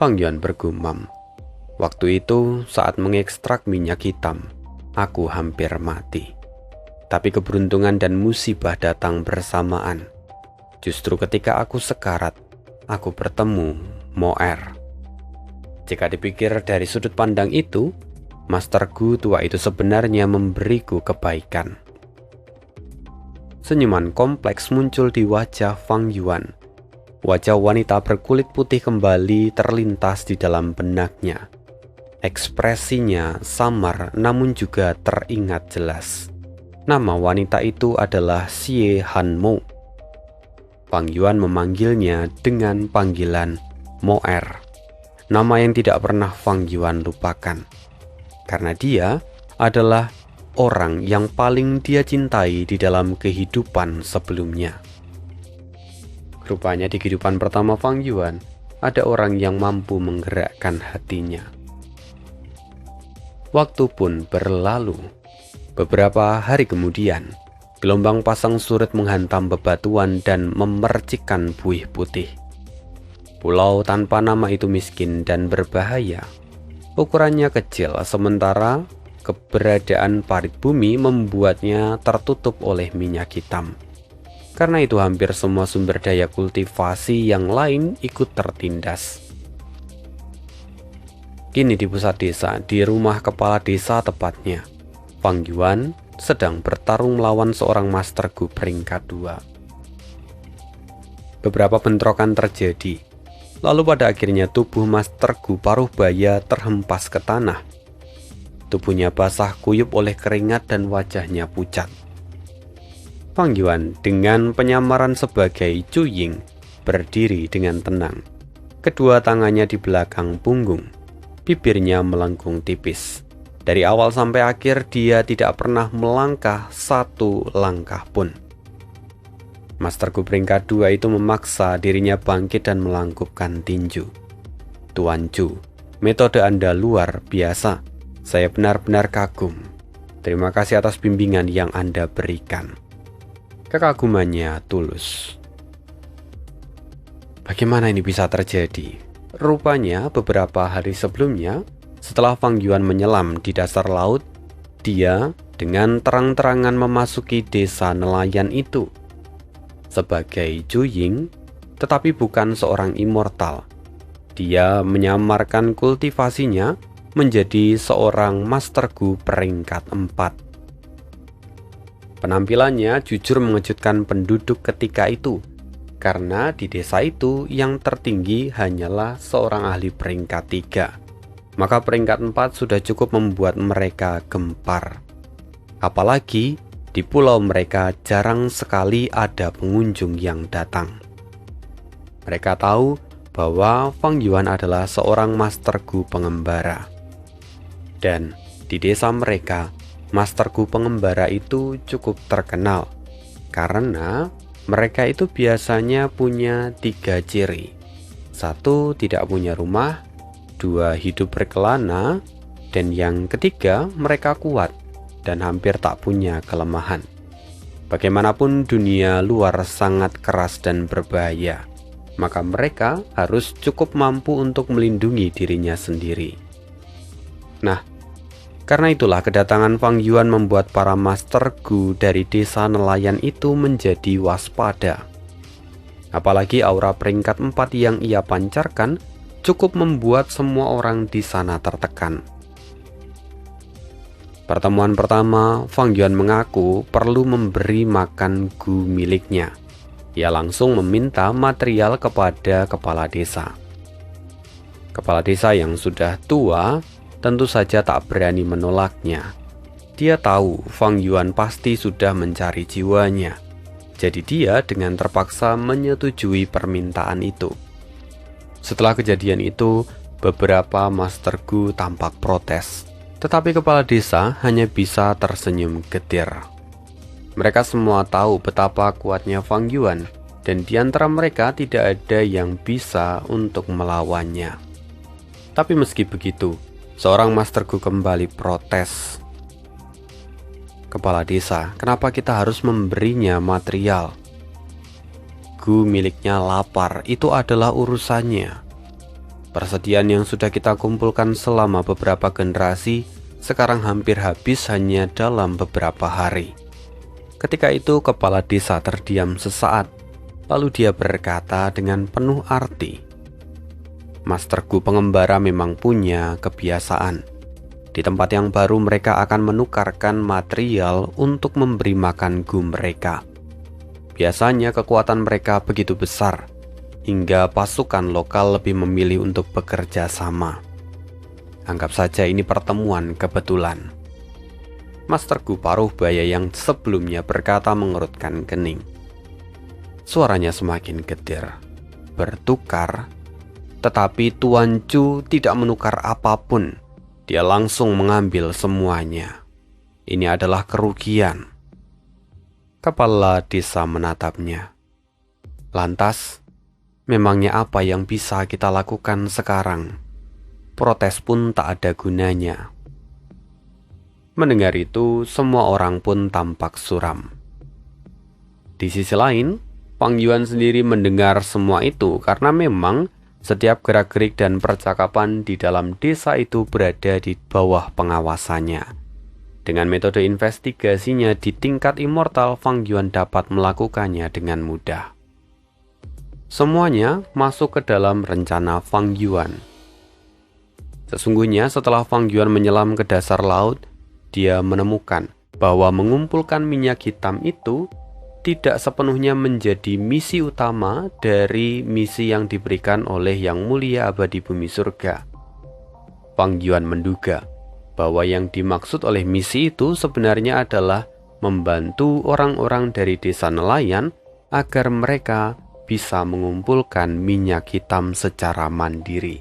Fang Yuan bergumam, "Waktu itu saat mengekstrak minyak hitam, aku hampir mati. Tapi keberuntungan dan musibah datang bersamaan. Justru ketika aku sekarat, aku bertemu Mo'er." Jika dipikir dari sudut pandang itu, Master Gu tua itu sebenarnya memberiku kebaikan. Senyuman kompleks muncul di wajah Fang Yuan. Wajah wanita berkulit putih kembali terlintas di dalam benaknya. Ekspresinya samar namun juga teringat jelas. Nama wanita itu adalah Xie Hanmo. Fang Yuan memanggilnya dengan panggilan Mo'er, nama yang tidak pernah Fang Yuan lupakan, karena dia adalah orang yang paling dia cintai di dalam kehidupan sebelumnya. Rupanya di kehidupan pertama Fang Yuan, ada orang yang mampu menggerakkan hatinya. Waktu pun berlalu. Beberapa hari kemudian, gelombang pasang surut menghantam bebatuan dan memercikkan buih putih. Pulau tanpa nama itu miskin dan berbahaya. Ukurannya kecil, sementara keberadaan parit bumi membuatnya tertutup oleh minyak hitam. Karena itu hampir semua sumber daya kultivasi yang lain ikut tertindas. Kini di pusat desa, di rumah kepala desa tepatnya, Fang Yuan sedang bertarung melawan seorang Master Gu peringkat 2. Beberapa bentrokan terjadi, lalu pada akhirnya tubuh Master Gu paruh baya terhempas ke tanah. Tubuhnya basah kuyup oleh keringat dan wajahnya pucat. Fang Yuan dengan penyamaran sebagai Cu Ying berdiri dengan tenang. Kedua tangannya di belakang punggung, bibirnya melengkung tipis. Dari awal sampai akhir dia tidak pernah melangkah satu langkah pun. Master Gu peringkat 2 itu memaksa dirinya bangkit dan melangkupkan tinju. "Tuan Chu, metode Anda luar biasa. Saya benar-benar kagum. Terima kasih atas bimbingan yang Anda berikan." Kekagumannya tulus. Bagaimana ini bisa terjadi? Rupanya beberapa hari sebelumnya, setelah Fang Yuan menyelam di dasar laut, dia dengan terang-terangan memasuki desa nelayan itu. Sebagai Cu Ying, tetapi bukan seorang immortal. Dia menyamarkan kultivasinya menjadi seorang Master Gu peringkat 4. Penampilannya jujur mengejutkan penduduk ketika itu, karena di desa itu yang tertinggi hanyalah seorang ahli peringkat 3. Maka peringkat 4 sudah cukup membuat mereka gempar. Apalagi di pulau mereka jarang sekali ada pengunjung yang datang. Mereka tahu bahwa Fang Yuan adalah seorang Master Gu pengembara. Dan di desa mereka, Master Gu pengembara itu cukup terkenal karena mereka itu biasanya punya 3 ciri. 1, tidak punya rumah. 2, hidup berkelana. Dan yang ketiga, mereka kuat dan hampir tak punya kelemahan. Bagaimanapun dunia luar sangat keras dan berbahaya, maka mereka harus cukup mampu untuk melindungi dirinya sendiri. Nah, karena itulah kedatangan Fang Yuan membuat para Master Gu dari desa nelayan itu menjadi waspada. Apalagi aura peringkat 4 yang ia pancarkan cukup membuat semua orang di sana tertekan. Pertemuan pertama, Fang Yuan mengaku perlu memberi makan Gu miliknya. Ia langsung meminta material kepada kepala desa. Kepala desa yang sudah tua tentu saja tak berani menolaknya. Dia tahu Fang Yuan pasti sudah mencari jiwanya. Jadi dia dengan terpaksa menyetujui permintaan itu. Setelah kejadian itu, beberapa Master Gu tampak protes. Tetapi kepala desa hanya bisa tersenyum getir. Mereka semua tahu betapa kuatnya Fang Yuan, dan di antara mereka tidak ada yang bisa untuk melawannya. Tapi meski begitu, seorang Master Gu kembali protes. Kepala desa, kenapa kita harus memberinya material? Gu miliknya lapar, itu adalah urusannya. Persediaan yang sudah kita kumpulkan selama beberapa generasi sekarang hampir habis hanya dalam beberapa hari. Ketika itu kepala desa terdiam sesaat, lalu dia berkata dengan penuh arti, Master Gu pengembara memang punya kebiasaan. Di tempat yang baru mereka akan menukarkan material untuk memberi makan Gu mereka. Biasanya kekuatan mereka begitu besar, hingga pasukan lokal lebih memilih untuk bekerja sama. Anggap saja ini pertemuan kebetulan. Master Gu paruh baya yang sebelumnya berkata mengerutkan kening. Suaranya semakin getir, bertukar, tetapi Tuan Chu tidak menukar apapun. Dia langsung mengambil semuanya. Ini adalah kerugian. Kepala desa menatapnya. Lantas, memangnya apa yang bisa kita lakukan sekarang? Protes pun tak ada gunanya. Mendengar itu, semua orang pun tampak suram. Di sisi lain, Fang Yuan sendiri mendengar semua itu karena memang setiap gerak-gerik dan percakapan di dalam desa itu berada di bawah pengawasannya. Dengan metode investigasinya di tingkat immortal, Fang Yuan dapat melakukannya dengan mudah. Semuanya masuk ke dalam rencana Fang Yuan. Sesungguhnya setelah Fang Yuan menyelam ke dasar laut, dia menemukan bahwa mengumpulkan minyak hitam itu tidak sepenuhnya menjadi misi utama dari misi yang diberikan oleh Yang Mulia Abadi Bumi Surga. Fang Yuan menduga bahwa yang dimaksud oleh misi itu sebenarnya adalah membantu orang-orang dari desa nelayan agar mereka bisa mengumpulkan minyak hitam secara mandiri.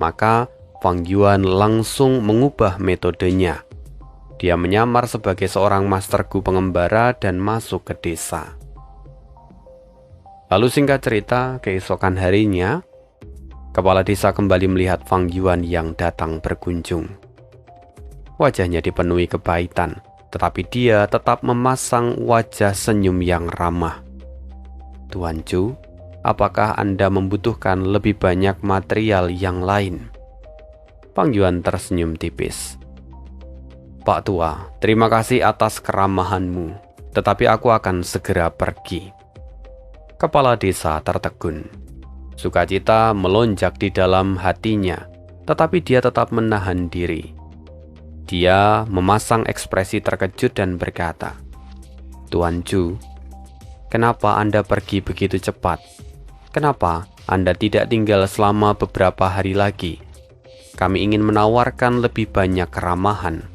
Maka Fang Yuan langsung mengubah metodenya. Dia menyamar sebagai seorang Master Gu pengembara dan masuk ke desa. Lalu singkat cerita, keesokan harinya, kepala desa kembali melihat Fang Yuan yang datang berkunjung. Wajahnya dipenuhi kepahitan, tetapi dia tetap memasang wajah senyum yang ramah. Tuan Chu, apakah Anda membutuhkan lebih banyak material yang lain? Fang Yuan tersenyum tipis. Pak Tua, terima kasih atas keramahanmu, tetapi aku akan segera pergi. Kepala desa tertegun. Sukacita melonjak di dalam hatinya, tetapi dia tetap menahan diri. Dia memasang ekspresi terkejut dan berkata, "Tuan Chu, kenapa Anda pergi begitu cepat? Kenapa Anda tidak tinggal selama beberapa hari lagi? Kami ingin menawarkan lebih banyak keramahan."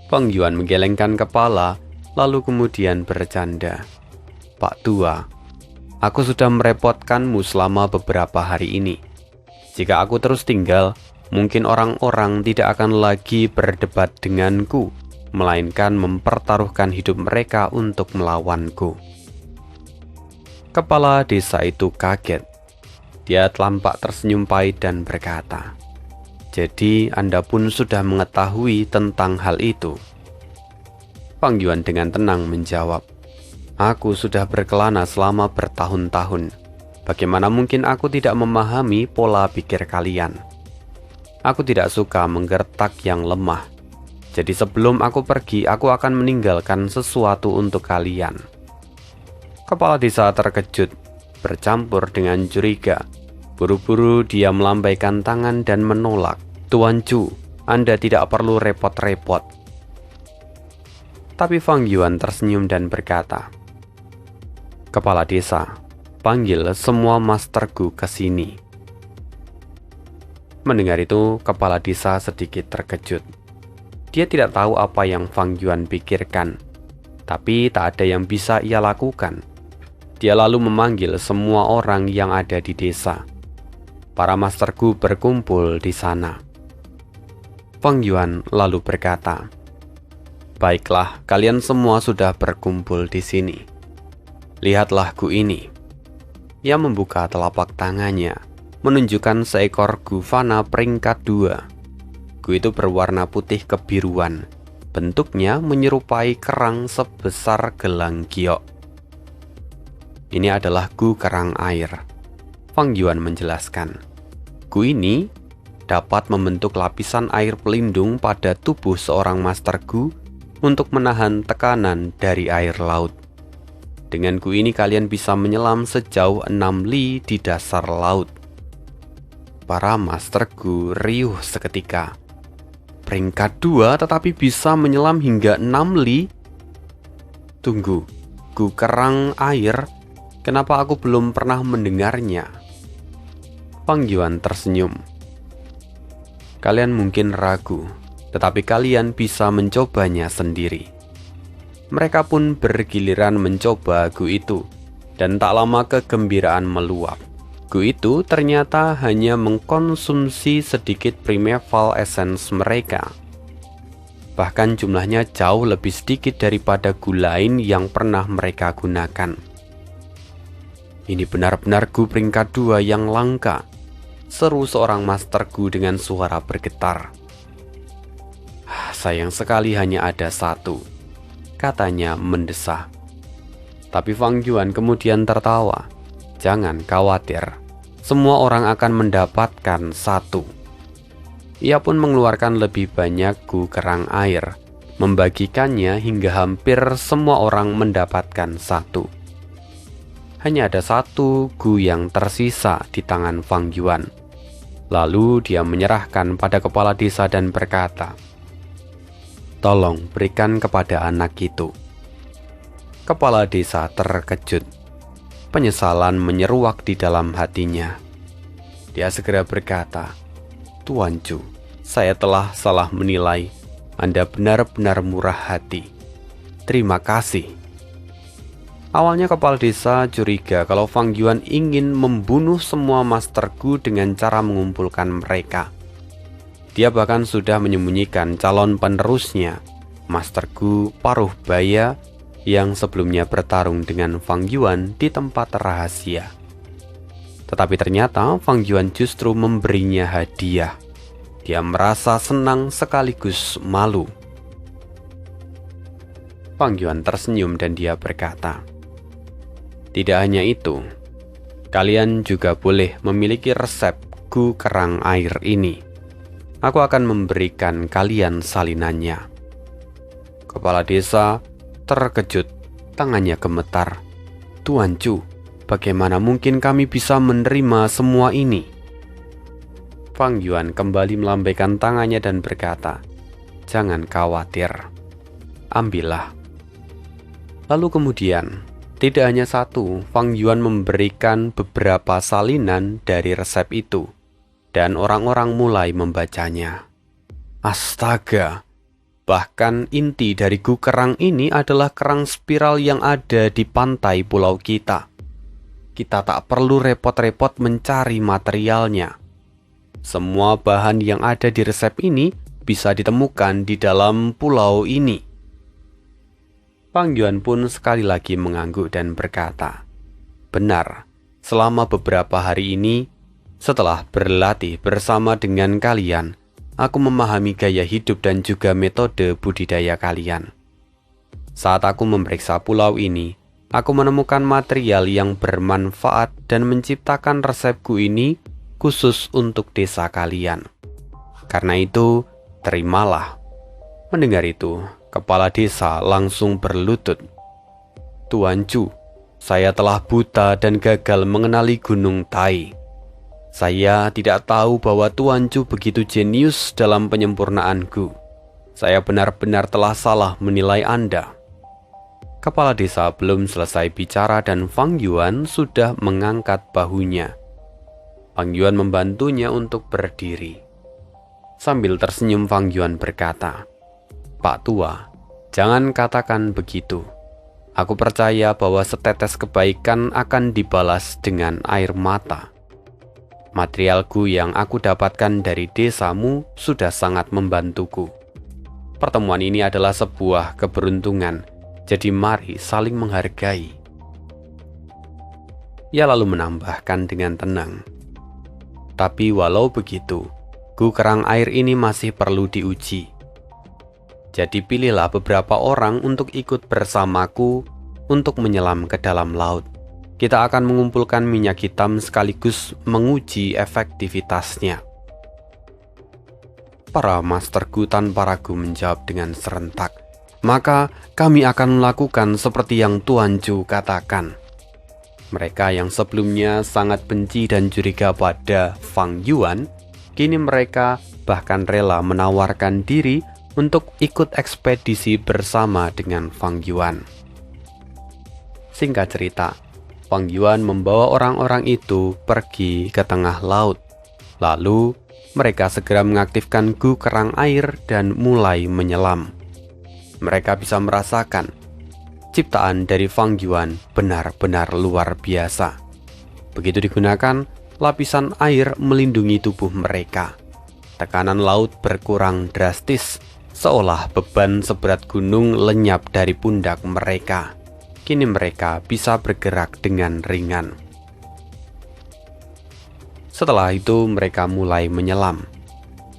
Feng Yuan menggelengkan kepala, lalu kemudian bercanda, "Pak Tua, aku sudah merepotkanmu selama beberapa hari ini. Jika aku terus tinggal, mungkin orang-orang tidak akan lagi berdebat denganku, melainkan mempertaruhkan hidup mereka untuk melawanku." Kepala desa itu kaget. Dia tampak tersenyum pahit dan berkata, "Jadi Anda pun sudah mengetahui tentang hal itu?" Feng Yuan dengan tenang menjawab, "Aku sudah berkelana selama bertahun-tahun. Bagaimana mungkin aku tidak memahami pola pikir kalian? Aku tidak suka menggertak yang lemah. Jadi sebelum aku pergi, aku akan meninggalkan sesuatu untuk kalian." Kepala desa terkejut, bercampur dengan curiga. Buru-buru dia melambaikan tangan dan menolak. "Tuan Chu, Anda tidak perlu repot-repot." Tapi Feng Yuan tersenyum dan berkata, "Kepala desa, panggil semua masterku ke sini." Mendengar itu, kepala desa sedikit terkejut. Dia tidak tahu apa yang Feng Yuan pikirkan, tapi tak ada yang bisa ia lakukan. Dia lalu memanggil semua orang yang ada di desa. Para masterku berkumpul di sana. Feng Yuan lalu berkata, "Baiklah, kalian semua sudah berkumpul di sini. Lihatlah gu ini." Ia membuka telapak tangannya, menunjukkan seekor gu fana peringkat 2. Gu itu berwarna putih kebiruan. Bentuknya menyerupai kerang sebesar gelang giok. Ini adalah gu kerang air. Feng Yuan menjelaskan, gu ini dapat membentuk lapisan air pelindung pada tubuh seorang master gu untuk menahan tekanan dari air laut. Dengan gu ini kalian bisa menyelam sejauh 6 li di dasar laut. Para master gu riuh seketika. Peringkat 2 tetapi bisa menyelam hingga 6 li? Tunggu, gu kerang air, kenapa aku belum pernah mendengarnya? Feng Yuan tersenyum. Kalian mungkin ragu, tetapi kalian bisa mencobanya sendiri. Mereka pun bergiliran mencoba gu itu, dan tak lama kegembiraan meluap. Gu itu ternyata hanya mengkonsumsi sedikit primeval essence mereka. Bahkan jumlahnya jauh lebih sedikit daripada gu lain yang pernah mereka gunakan. Ini benar-benar gu peringkat 2 yang langka, seru seorang master gu dengan suara bergetar. Sayang sekali hanya ada satu, katanya mendesah. Tapi Feng Yuan kemudian tertawa. Jangan khawatir, semua orang akan mendapatkan satu. Ia pun mengeluarkan lebih banyak gu kerang air, membagikannya hingga hampir semua orang mendapatkan satu. Hanya ada satu gu yang tersisa di tangan Feng Yuan. Lalu dia menyerahkan pada kepala desa dan berkata, "Tolong berikan kepada anak itu." Kepala desa terkejut. Penyesalan menyeruak di dalam hatinya. Dia segera berkata, "Tuan Chu, saya telah salah menilai. Anda benar-benar murah hati. Terima kasih." Awalnya kepala desa curiga kalau Feng Yuan ingin membunuh semua master gu dengan cara mengumpulkan mereka. Dia bahkan sudah menyembunyikan calon penerusnya, Master Gu Paruh Baya, yang sebelumnya bertarung dengan Feng Yuan di tempat rahasia. Tetapi ternyata Feng Yuan justru memberinya hadiah. Dia merasa senang sekaligus malu. Feng Yuan tersenyum dan dia berkata, "Tidak hanya itu, kalian juga boleh memiliki resep gu kerang air ini. Aku akan memberikan kalian salinannya." Kepala desa terkejut, tangannya gemetar. "Tuan Chu, bagaimana mungkin kami bisa menerima semua ini? Fang Yuan kembali melambaikan tangannya dan berkata, "Jangan khawatir, ambillah." Lalu kemudian, tidak hanya satu, Fang Yuan memberikan beberapa salinan dari resep itu, dan orang-orang mulai membacanya. Astaga! Bahkan inti dari gu kerang ini adalah kerang spiral yang ada di pantai pulau kita. Kita tak perlu repot-repot mencari materialnya. Semua bahan yang ada di resep ini bisa ditemukan di dalam pulau ini. Fang Yuan pun sekali lagi mengangguk dan berkata, "Benar, selama beberapa hari ini, setelah berlatih bersama dengan kalian, aku memahami gaya hidup dan juga metode budidaya kalian. Saat aku memeriksa pulau ini, aku menemukan material yang bermanfaat dan menciptakan resepku ini khusus untuk desa kalian. Karena itu, terimalah." Mendengar itu, kepala desa langsung berlutut. "Tuan Chu, saya telah buta dan gagal mengenali Gunung Tai. Saya tidak tahu bahwa Tuan Chu begitu jenius dalam penyempurnaanku. Saya benar-benar telah salah menilai Anda." Kepala desa belum selesai bicara dan Fang Yuan sudah mengangkat bahunya. Fang Yuan membantunya untuk berdiri. Sambil tersenyum, Fang Yuan berkata, "Pak Tua, jangan katakan begitu. Aku percaya bahwa setetes kebaikan akan dibalas dengan air mata. Materialku yang aku dapatkan dari desamu sudah sangat membantuku. Pertemuan ini adalah sebuah keberuntungan, jadi mari saling menghargai." Ia lalu menambahkan dengan tenang, "Tapi walau begitu, gu kerang air ini masih perlu diuji. Jadi pilihlah beberapa orang untuk ikut bersamaku untuk menyelam ke dalam laut. Kita akan mengumpulkan minyak hitam sekaligus menguji efektivitasnya." Para masterku tanpa ragu menjawab dengan serentak, "Maka kami akan melakukan seperti yang Tuan Chu katakan." Mereka yang sebelumnya sangat benci dan curiga pada Fang Yuan, kini mereka bahkan rela menawarkan diri untuk ikut ekspedisi bersama dengan Fang Yuan. Singkat cerita, Fang Yuan membawa orang-orang itu pergi ke tengah laut. Lalu, mereka segera mengaktifkan gu kerang air dan mulai menyelam. Mereka bisa merasakan ciptaan dari Fang Yuan benar-benar luar biasa. Begitu digunakan, lapisan air melindungi tubuh mereka. Tekanan laut berkurang drastis, seolah beban seberat gunung lenyap dari pundak mereka. Kini mereka bisa bergerak dengan ringan. Setelah itu mereka mulai menyelam.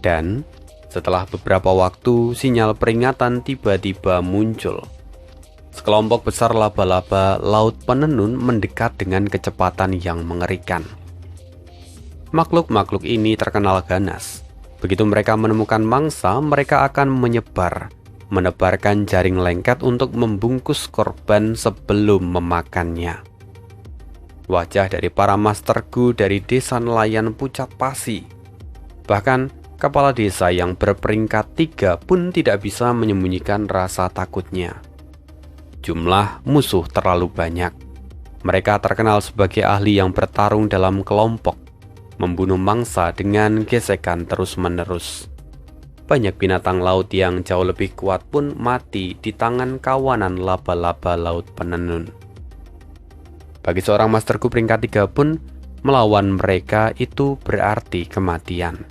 Dan setelah beberapa waktu, sinyal peringatan tiba-tiba muncul. Sekelompok besar laba-laba laut penenun mendekat dengan kecepatan yang mengerikan. Makhluk-makhluk ini terkenal ganas. Begitu mereka menemukan mangsa, mereka akan menyebar, menebarkan jaring lengket untuk membungkus korban sebelum memakannya. Wajah dari para master gu dari desa nelayan pucat pasi. Bahkan kepala desa yang berperingkat 3 pun tidak bisa menyembunyikan rasa takutnya. Jumlah musuh terlalu banyak. Mereka terkenal sebagai ahli yang bertarung dalam kelompok, membunuh mangsa dengan gesekan terus-menerus. Banyak binatang laut yang jauh lebih kuat pun mati di tangan kawanan laba-laba laut penenun. Bagi seorang masterku peringkat 3 pun, melawan mereka itu berarti kematian.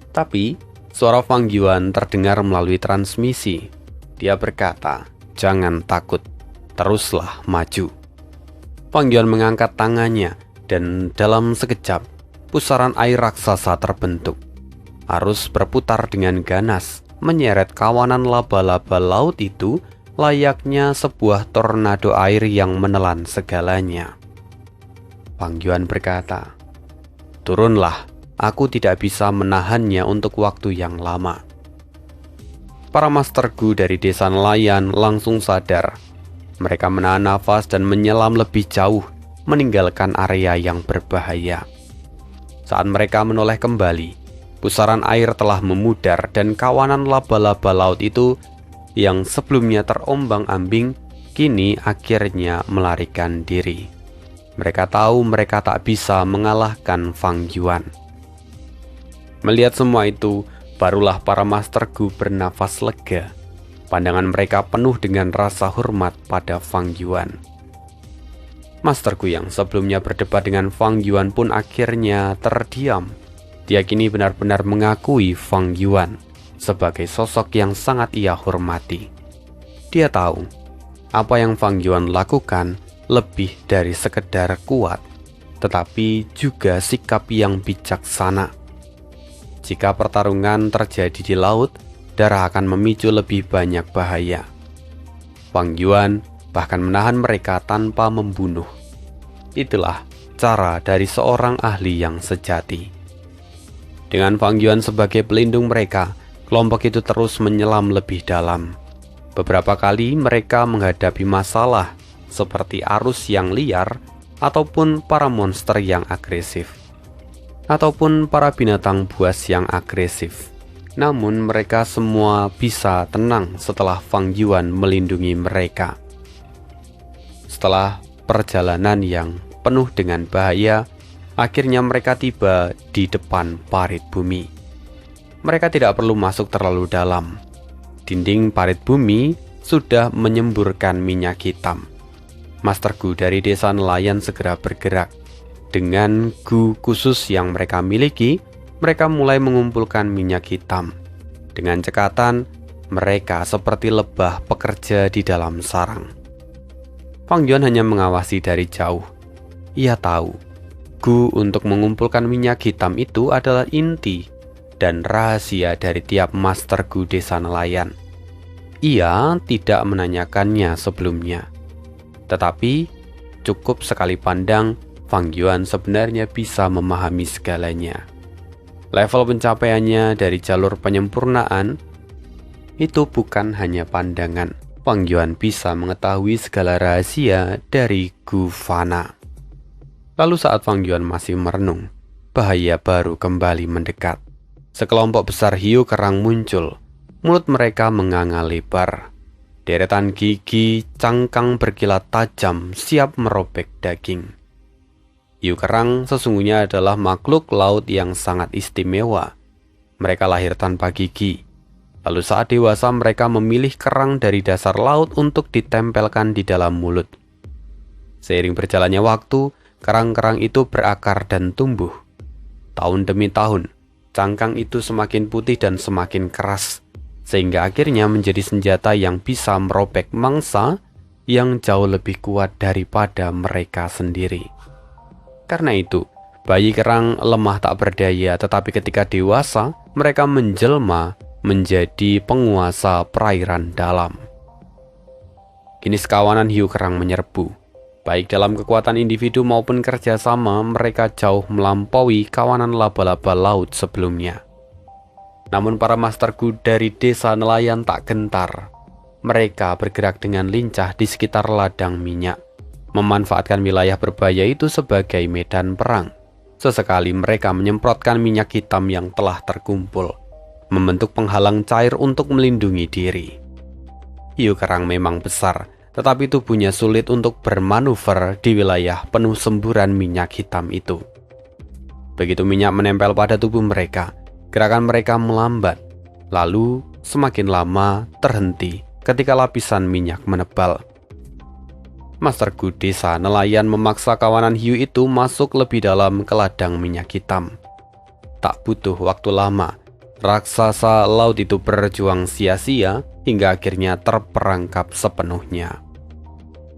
Tapi, suara Fang Yuan terdengar melalui transmisi. Dia berkata, "Jangan takut, teruslah maju." Fang Yuan mengangkat tangannya, dan dalam sekejap, pusaran air raksasa terbentuk. Arus berputar dengan ganas, menyeret kawanan laba-laba laut itu layaknya sebuah tornado air yang menelan segalanya. Fang Yuan berkata, "Turunlah, aku tidak bisa menahannya untuk waktu yang lama." Para master gu dari desa nelayan langsung sadar Mereka menahan nafas dan menyelam lebih jauh, meninggalkan area yang berbahaya. Saat mereka menoleh kembali, pusaran air telah memudar dan kawanan laba-laba laut itu yang sebelumnya terombang-ambing, kini akhirnya melarikan diri. Mereka tahu mereka tak bisa mengalahkan Fang Yuan. Melihat semua itu, barulah para Master Gu bernafas lega. Pandangan mereka penuh dengan rasa hormat pada Fang Yuan. Master Gu yang sebelumnya berdebat dengan Fang Yuan pun akhirnya terdiam. Dia kini benar-benar mengakui Fang Yuan sebagai sosok yang sangat ia hormati. Dia tahu apa yang Fang Yuan lakukan lebih dari sekedar kuat, tetapi juga sikap yang bijaksana. Jika pertarungan terjadi di laut, darah akan memicu lebih banyak bahaya. Fang Yuan bahkan menahan mereka tanpa membunuh. Itulah cara dari seorang ahli yang sejati. Dengan Fang Yuan sebagai pelindung mereka, kelompok itu terus menyelam lebih dalam. Beberapa kali mereka menghadapi masalah seperti arus yang liar, ataupun para monster yang agresif, ataupun para binatang buas yang agresif. Namun mereka semua bisa tenang setelah Fang Yuan melindungi mereka. Setelah perjalanan yang penuh dengan bahaya, akhirnya mereka tiba di depan parit bumi. Mereka tidak perlu masuk terlalu dalam. Dinding parit bumi sudah menyemburkan minyak hitam. Master Gu dari desa nelayan segera bergerak. Dengan gu khusus yang mereka miliki, mereka mulai mengumpulkan minyak hitam. Dengan cekatan, mereka seperti lebah pekerja di dalam sarang. Fang Yuan hanya mengawasi dari jauh. Ia tahu, gu untuk mengumpulkan minyak hitam itu adalah inti dan rahasia dari tiap Master Gu desa nelayan. Ia tidak menanyakannya sebelumnya. Tetapi, cukup sekali pandang, Fang Yuan sebenarnya bisa memahami segalanya. Level pencapaiannya dari jalur penyempurnaan itu bukan hanya pandangan. Fang Yuan bisa mengetahui segala rahasia dari Gu Fana. Lalu saat Fang Yuan masih merenung, bahaya baru kembali mendekat. Sekelompok besar hiu kerang muncul. Mulut mereka menganga lebar. Deretan gigi cangkang berkilat tajam siap merobek daging. Hiu kerang sesungguhnya adalah makhluk laut yang sangat istimewa. Mereka lahir tanpa gigi. Lalu saat dewasa mereka memilih kerang dari dasar laut untuk ditempelkan di dalam mulut. Seiring berjalannya waktu, kerang-kerang itu berakar dan tumbuh. Tahun demi tahun, cangkang itu semakin putih dan semakin keras, sehingga akhirnya menjadi senjata yang bisa merobek mangsa yang jauh lebih kuat daripada mereka sendiri. Karena itu, bayi kerang lemah tak berdaya, tetapi ketika dewasa, mereka menjelma menjadi penguasa perairan dalam. Kini sekawanan hiu kerang menyerbu. Baik dalam kekuatan individu maupun kerjasama, mereka jauh melampaui kawanan laba-laba laut sebelumnya. Namun para Master Gu dari desa nelayan tak gentar. Mereka bergerak dengan lincah di sekitar ladang minyak, memanfaatkan wilayah berbahaya itu sebagai medan perang. Sesekali mereka menyemprotkan minyak hitam yang telah terkumpul, membentuk penghalang cair untuk melindungi diri. Hiu kerang memang besar, tetapi tubuhnya sulit untuk bermanuver di wilayah penuh semburan minyak hitam itu. Begitu minyak menempel pada tubuh mereka, gerakan mereka melambat, lalu semakin lama terhenti ketika lapisan minyak menebal. Master Gu desa nelayan memaksa kawanan hiu itu masuk lebih dalam ke ladang minyak hitam. Tak butuh waktu lama, raksasa laut itu berjuang sia-sia hingga akhirnya terperangkap sepenuhnya.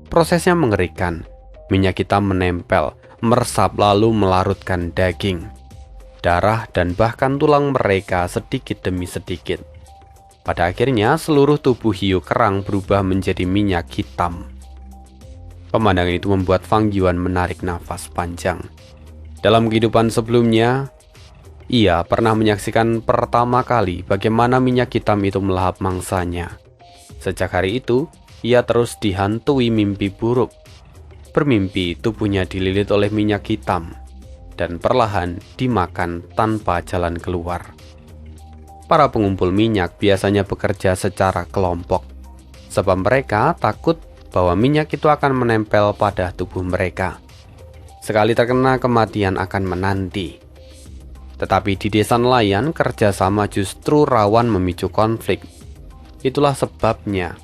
Prosesnya mengerikan. Minyak hitam menempel, meresap lalu melarutkan daging, darah dan bahkan tulang mereka sedikit demi sedikit. Pada akhirnya seluruh tubuh hiu kerang berubah menjadi minyak hitam. Pemandangan itu membuat Fang Yuan menarik nafas panjang. Dalam kehidupan sebelumnya, ia pernah menyaksikan pertama kali bagaimana minyak hitam itu melahap mangsanya. Sejak hari itu, ia terus dihantui mimpi buruk. Bermimpi tubuhnya dililit oleh minyak hitam dan perlahan dimakan tanpa jalan keluar. Para pengumpul minyak biasanya bekerja secara kelompok, sebab mereka takut bahwa minyak itu akan menempel pada tubuh mereka. Sekali terkena, kematian akan menanti. Tetapi di desa nelayan, kerjasama justru rawan memicu konflik. Itulah sebabnya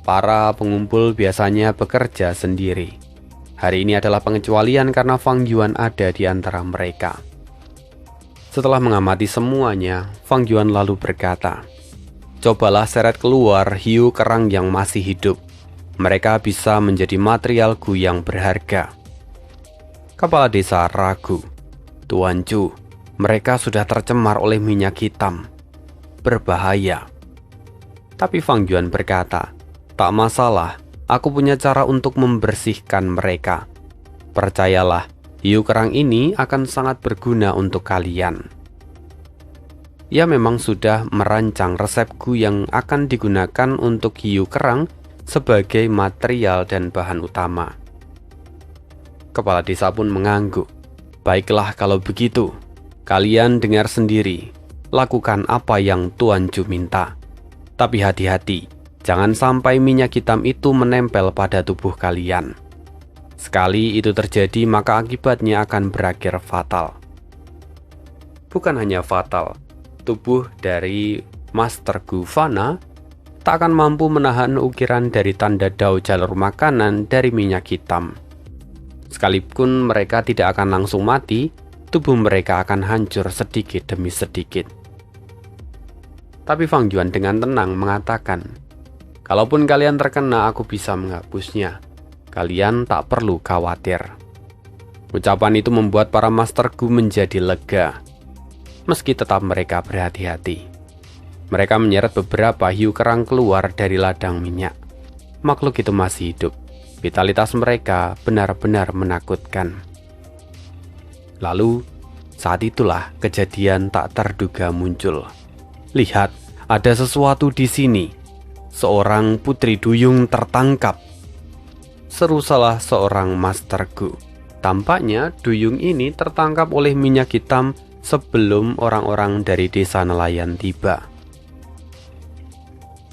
para pengumpul biasanya bekerja sendiri. Hari ini adalah pengecualian karena Fang Yuan ada di antara mereka. Setelah mengamati semuanya, Fang Yuan lalu berkata, "Cobalah seret keluar hiu kerang yang masih hidup. Mereka bisa menjadi material gu yang berharga." Kepala desa ragu. "Tuan Chu, mereka sudah tercemar oleh minyak hitam. Berbahaya." Tapi Fang Yuan berkata, "Tak masalah, aku punya cara untuk membersihkan mereka. Percayalah, hiu kerang ini akan sangat berguna untuk kalian." Ia memang sudah merancang resep gu yang akan digunakan untuk hiu kerang sebagai material dan bahan utama. Kepala desa pun mengangguk. "Baiklah kalau begitu, kalian dengar sendiri, lakukan apa yang Tuan Chu minta. Tapi hati-hati, jangan sampai minyak hitam itu menempel pada tubuh kalian. Sekali itu terjadi, maka akibatnya akan berakhir fatal." Bukan hanya fatal, tubuh dari Master Gu Fana tak akan mampu menahan ukiran dari tanda dao jalur makanan dari minyak hitam. Sekalipun mereka tidak akan langsung mati, tubuh mereka akan hancur sedikit demi sedikit. Tapi Fang Yuan dengan tenang mengatakan, "Kalaupun kalian terkena, aku bisa menghapusnya. Kalian tak perlu khawatir." Ucapan itu membuat para Master Gu menjadi lega, meski tetap mereka berhati-hati. Mereka menyeret beberapa hiu kerang keluar dari ladang minyak. Makhluk itu masih hidup. Vitalitas mereka benar-benar menakutkan. Lalu, saat itulah kejadian tak terduga muncul. "Lihat, ada sesuatu di sini. Seorang putri duyung tertangkap," seru salah seorang Master Gu. Tampaknya duyung ini tertangkap oleh minyak hitam sebelum orang-orang dari desa nelayan tiba.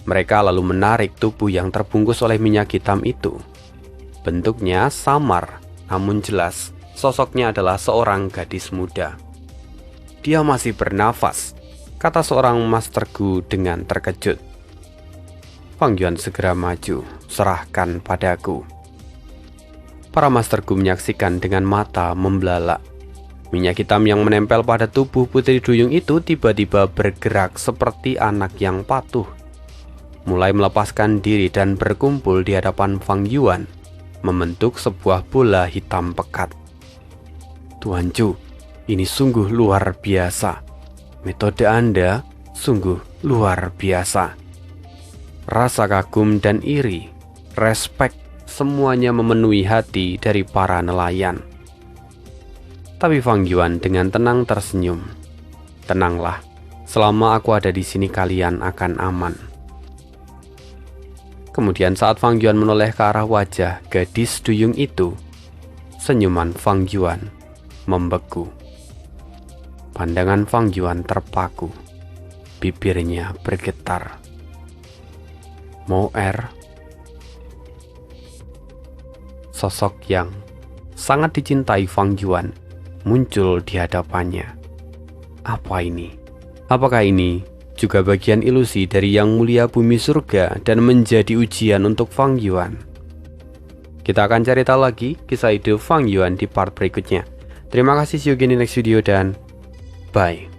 Mereka lalu menarik tubuh yang terbungkus oleh minyak hitam itu. Bentuknya samar, namun jelas sosoknya adalah seorang gadis muda. "Dia masih bernafas," kata seorang Master Gu dengan terkejut. Fang Yuan segera maju, "Serahkan padaku." Para Master Gu menyaksikan dengan mata membelalak. Minyak hitam yang menempel pada tubuh putri duyung itu tiba-tiba bergerak seperti anak yang patuh, mulai melepaskan diri dan berkumpul di hadapan Fang Yuan, membentuk sebuah bola hitam pekat. "Tuan Chu, ini sungguh luar biasa. Metode Anda sungguh luar biasa." Rasa kagum dan iri, respek, semuanya memenuhi hati dari para nelayan. Tapi Fang Yuan dengan tenang tersenyum. "Tenanglah, selama aku ada di sini kalian akan aman." Kemudian saat Fang Yuan menoleh ke arah wajah gadis duyung itu, senyuman Fang Yuan membeku. Pandangan Fang Yuan terpaku, bibirnya bergetar. Mo'er, sosok yang sangat dicintai Fang Yuan, muncul di hadapannya. Apa ini? Apakah ini juga bagian ilusi dari Yang Mulia Bumi Surga dan menjadi ujian untuk Fang Yuan? Kita akan cari tahu lagi kisah hidup Fang Yuan di part berikutnya. Terima kasih, see you again in next video dan bye.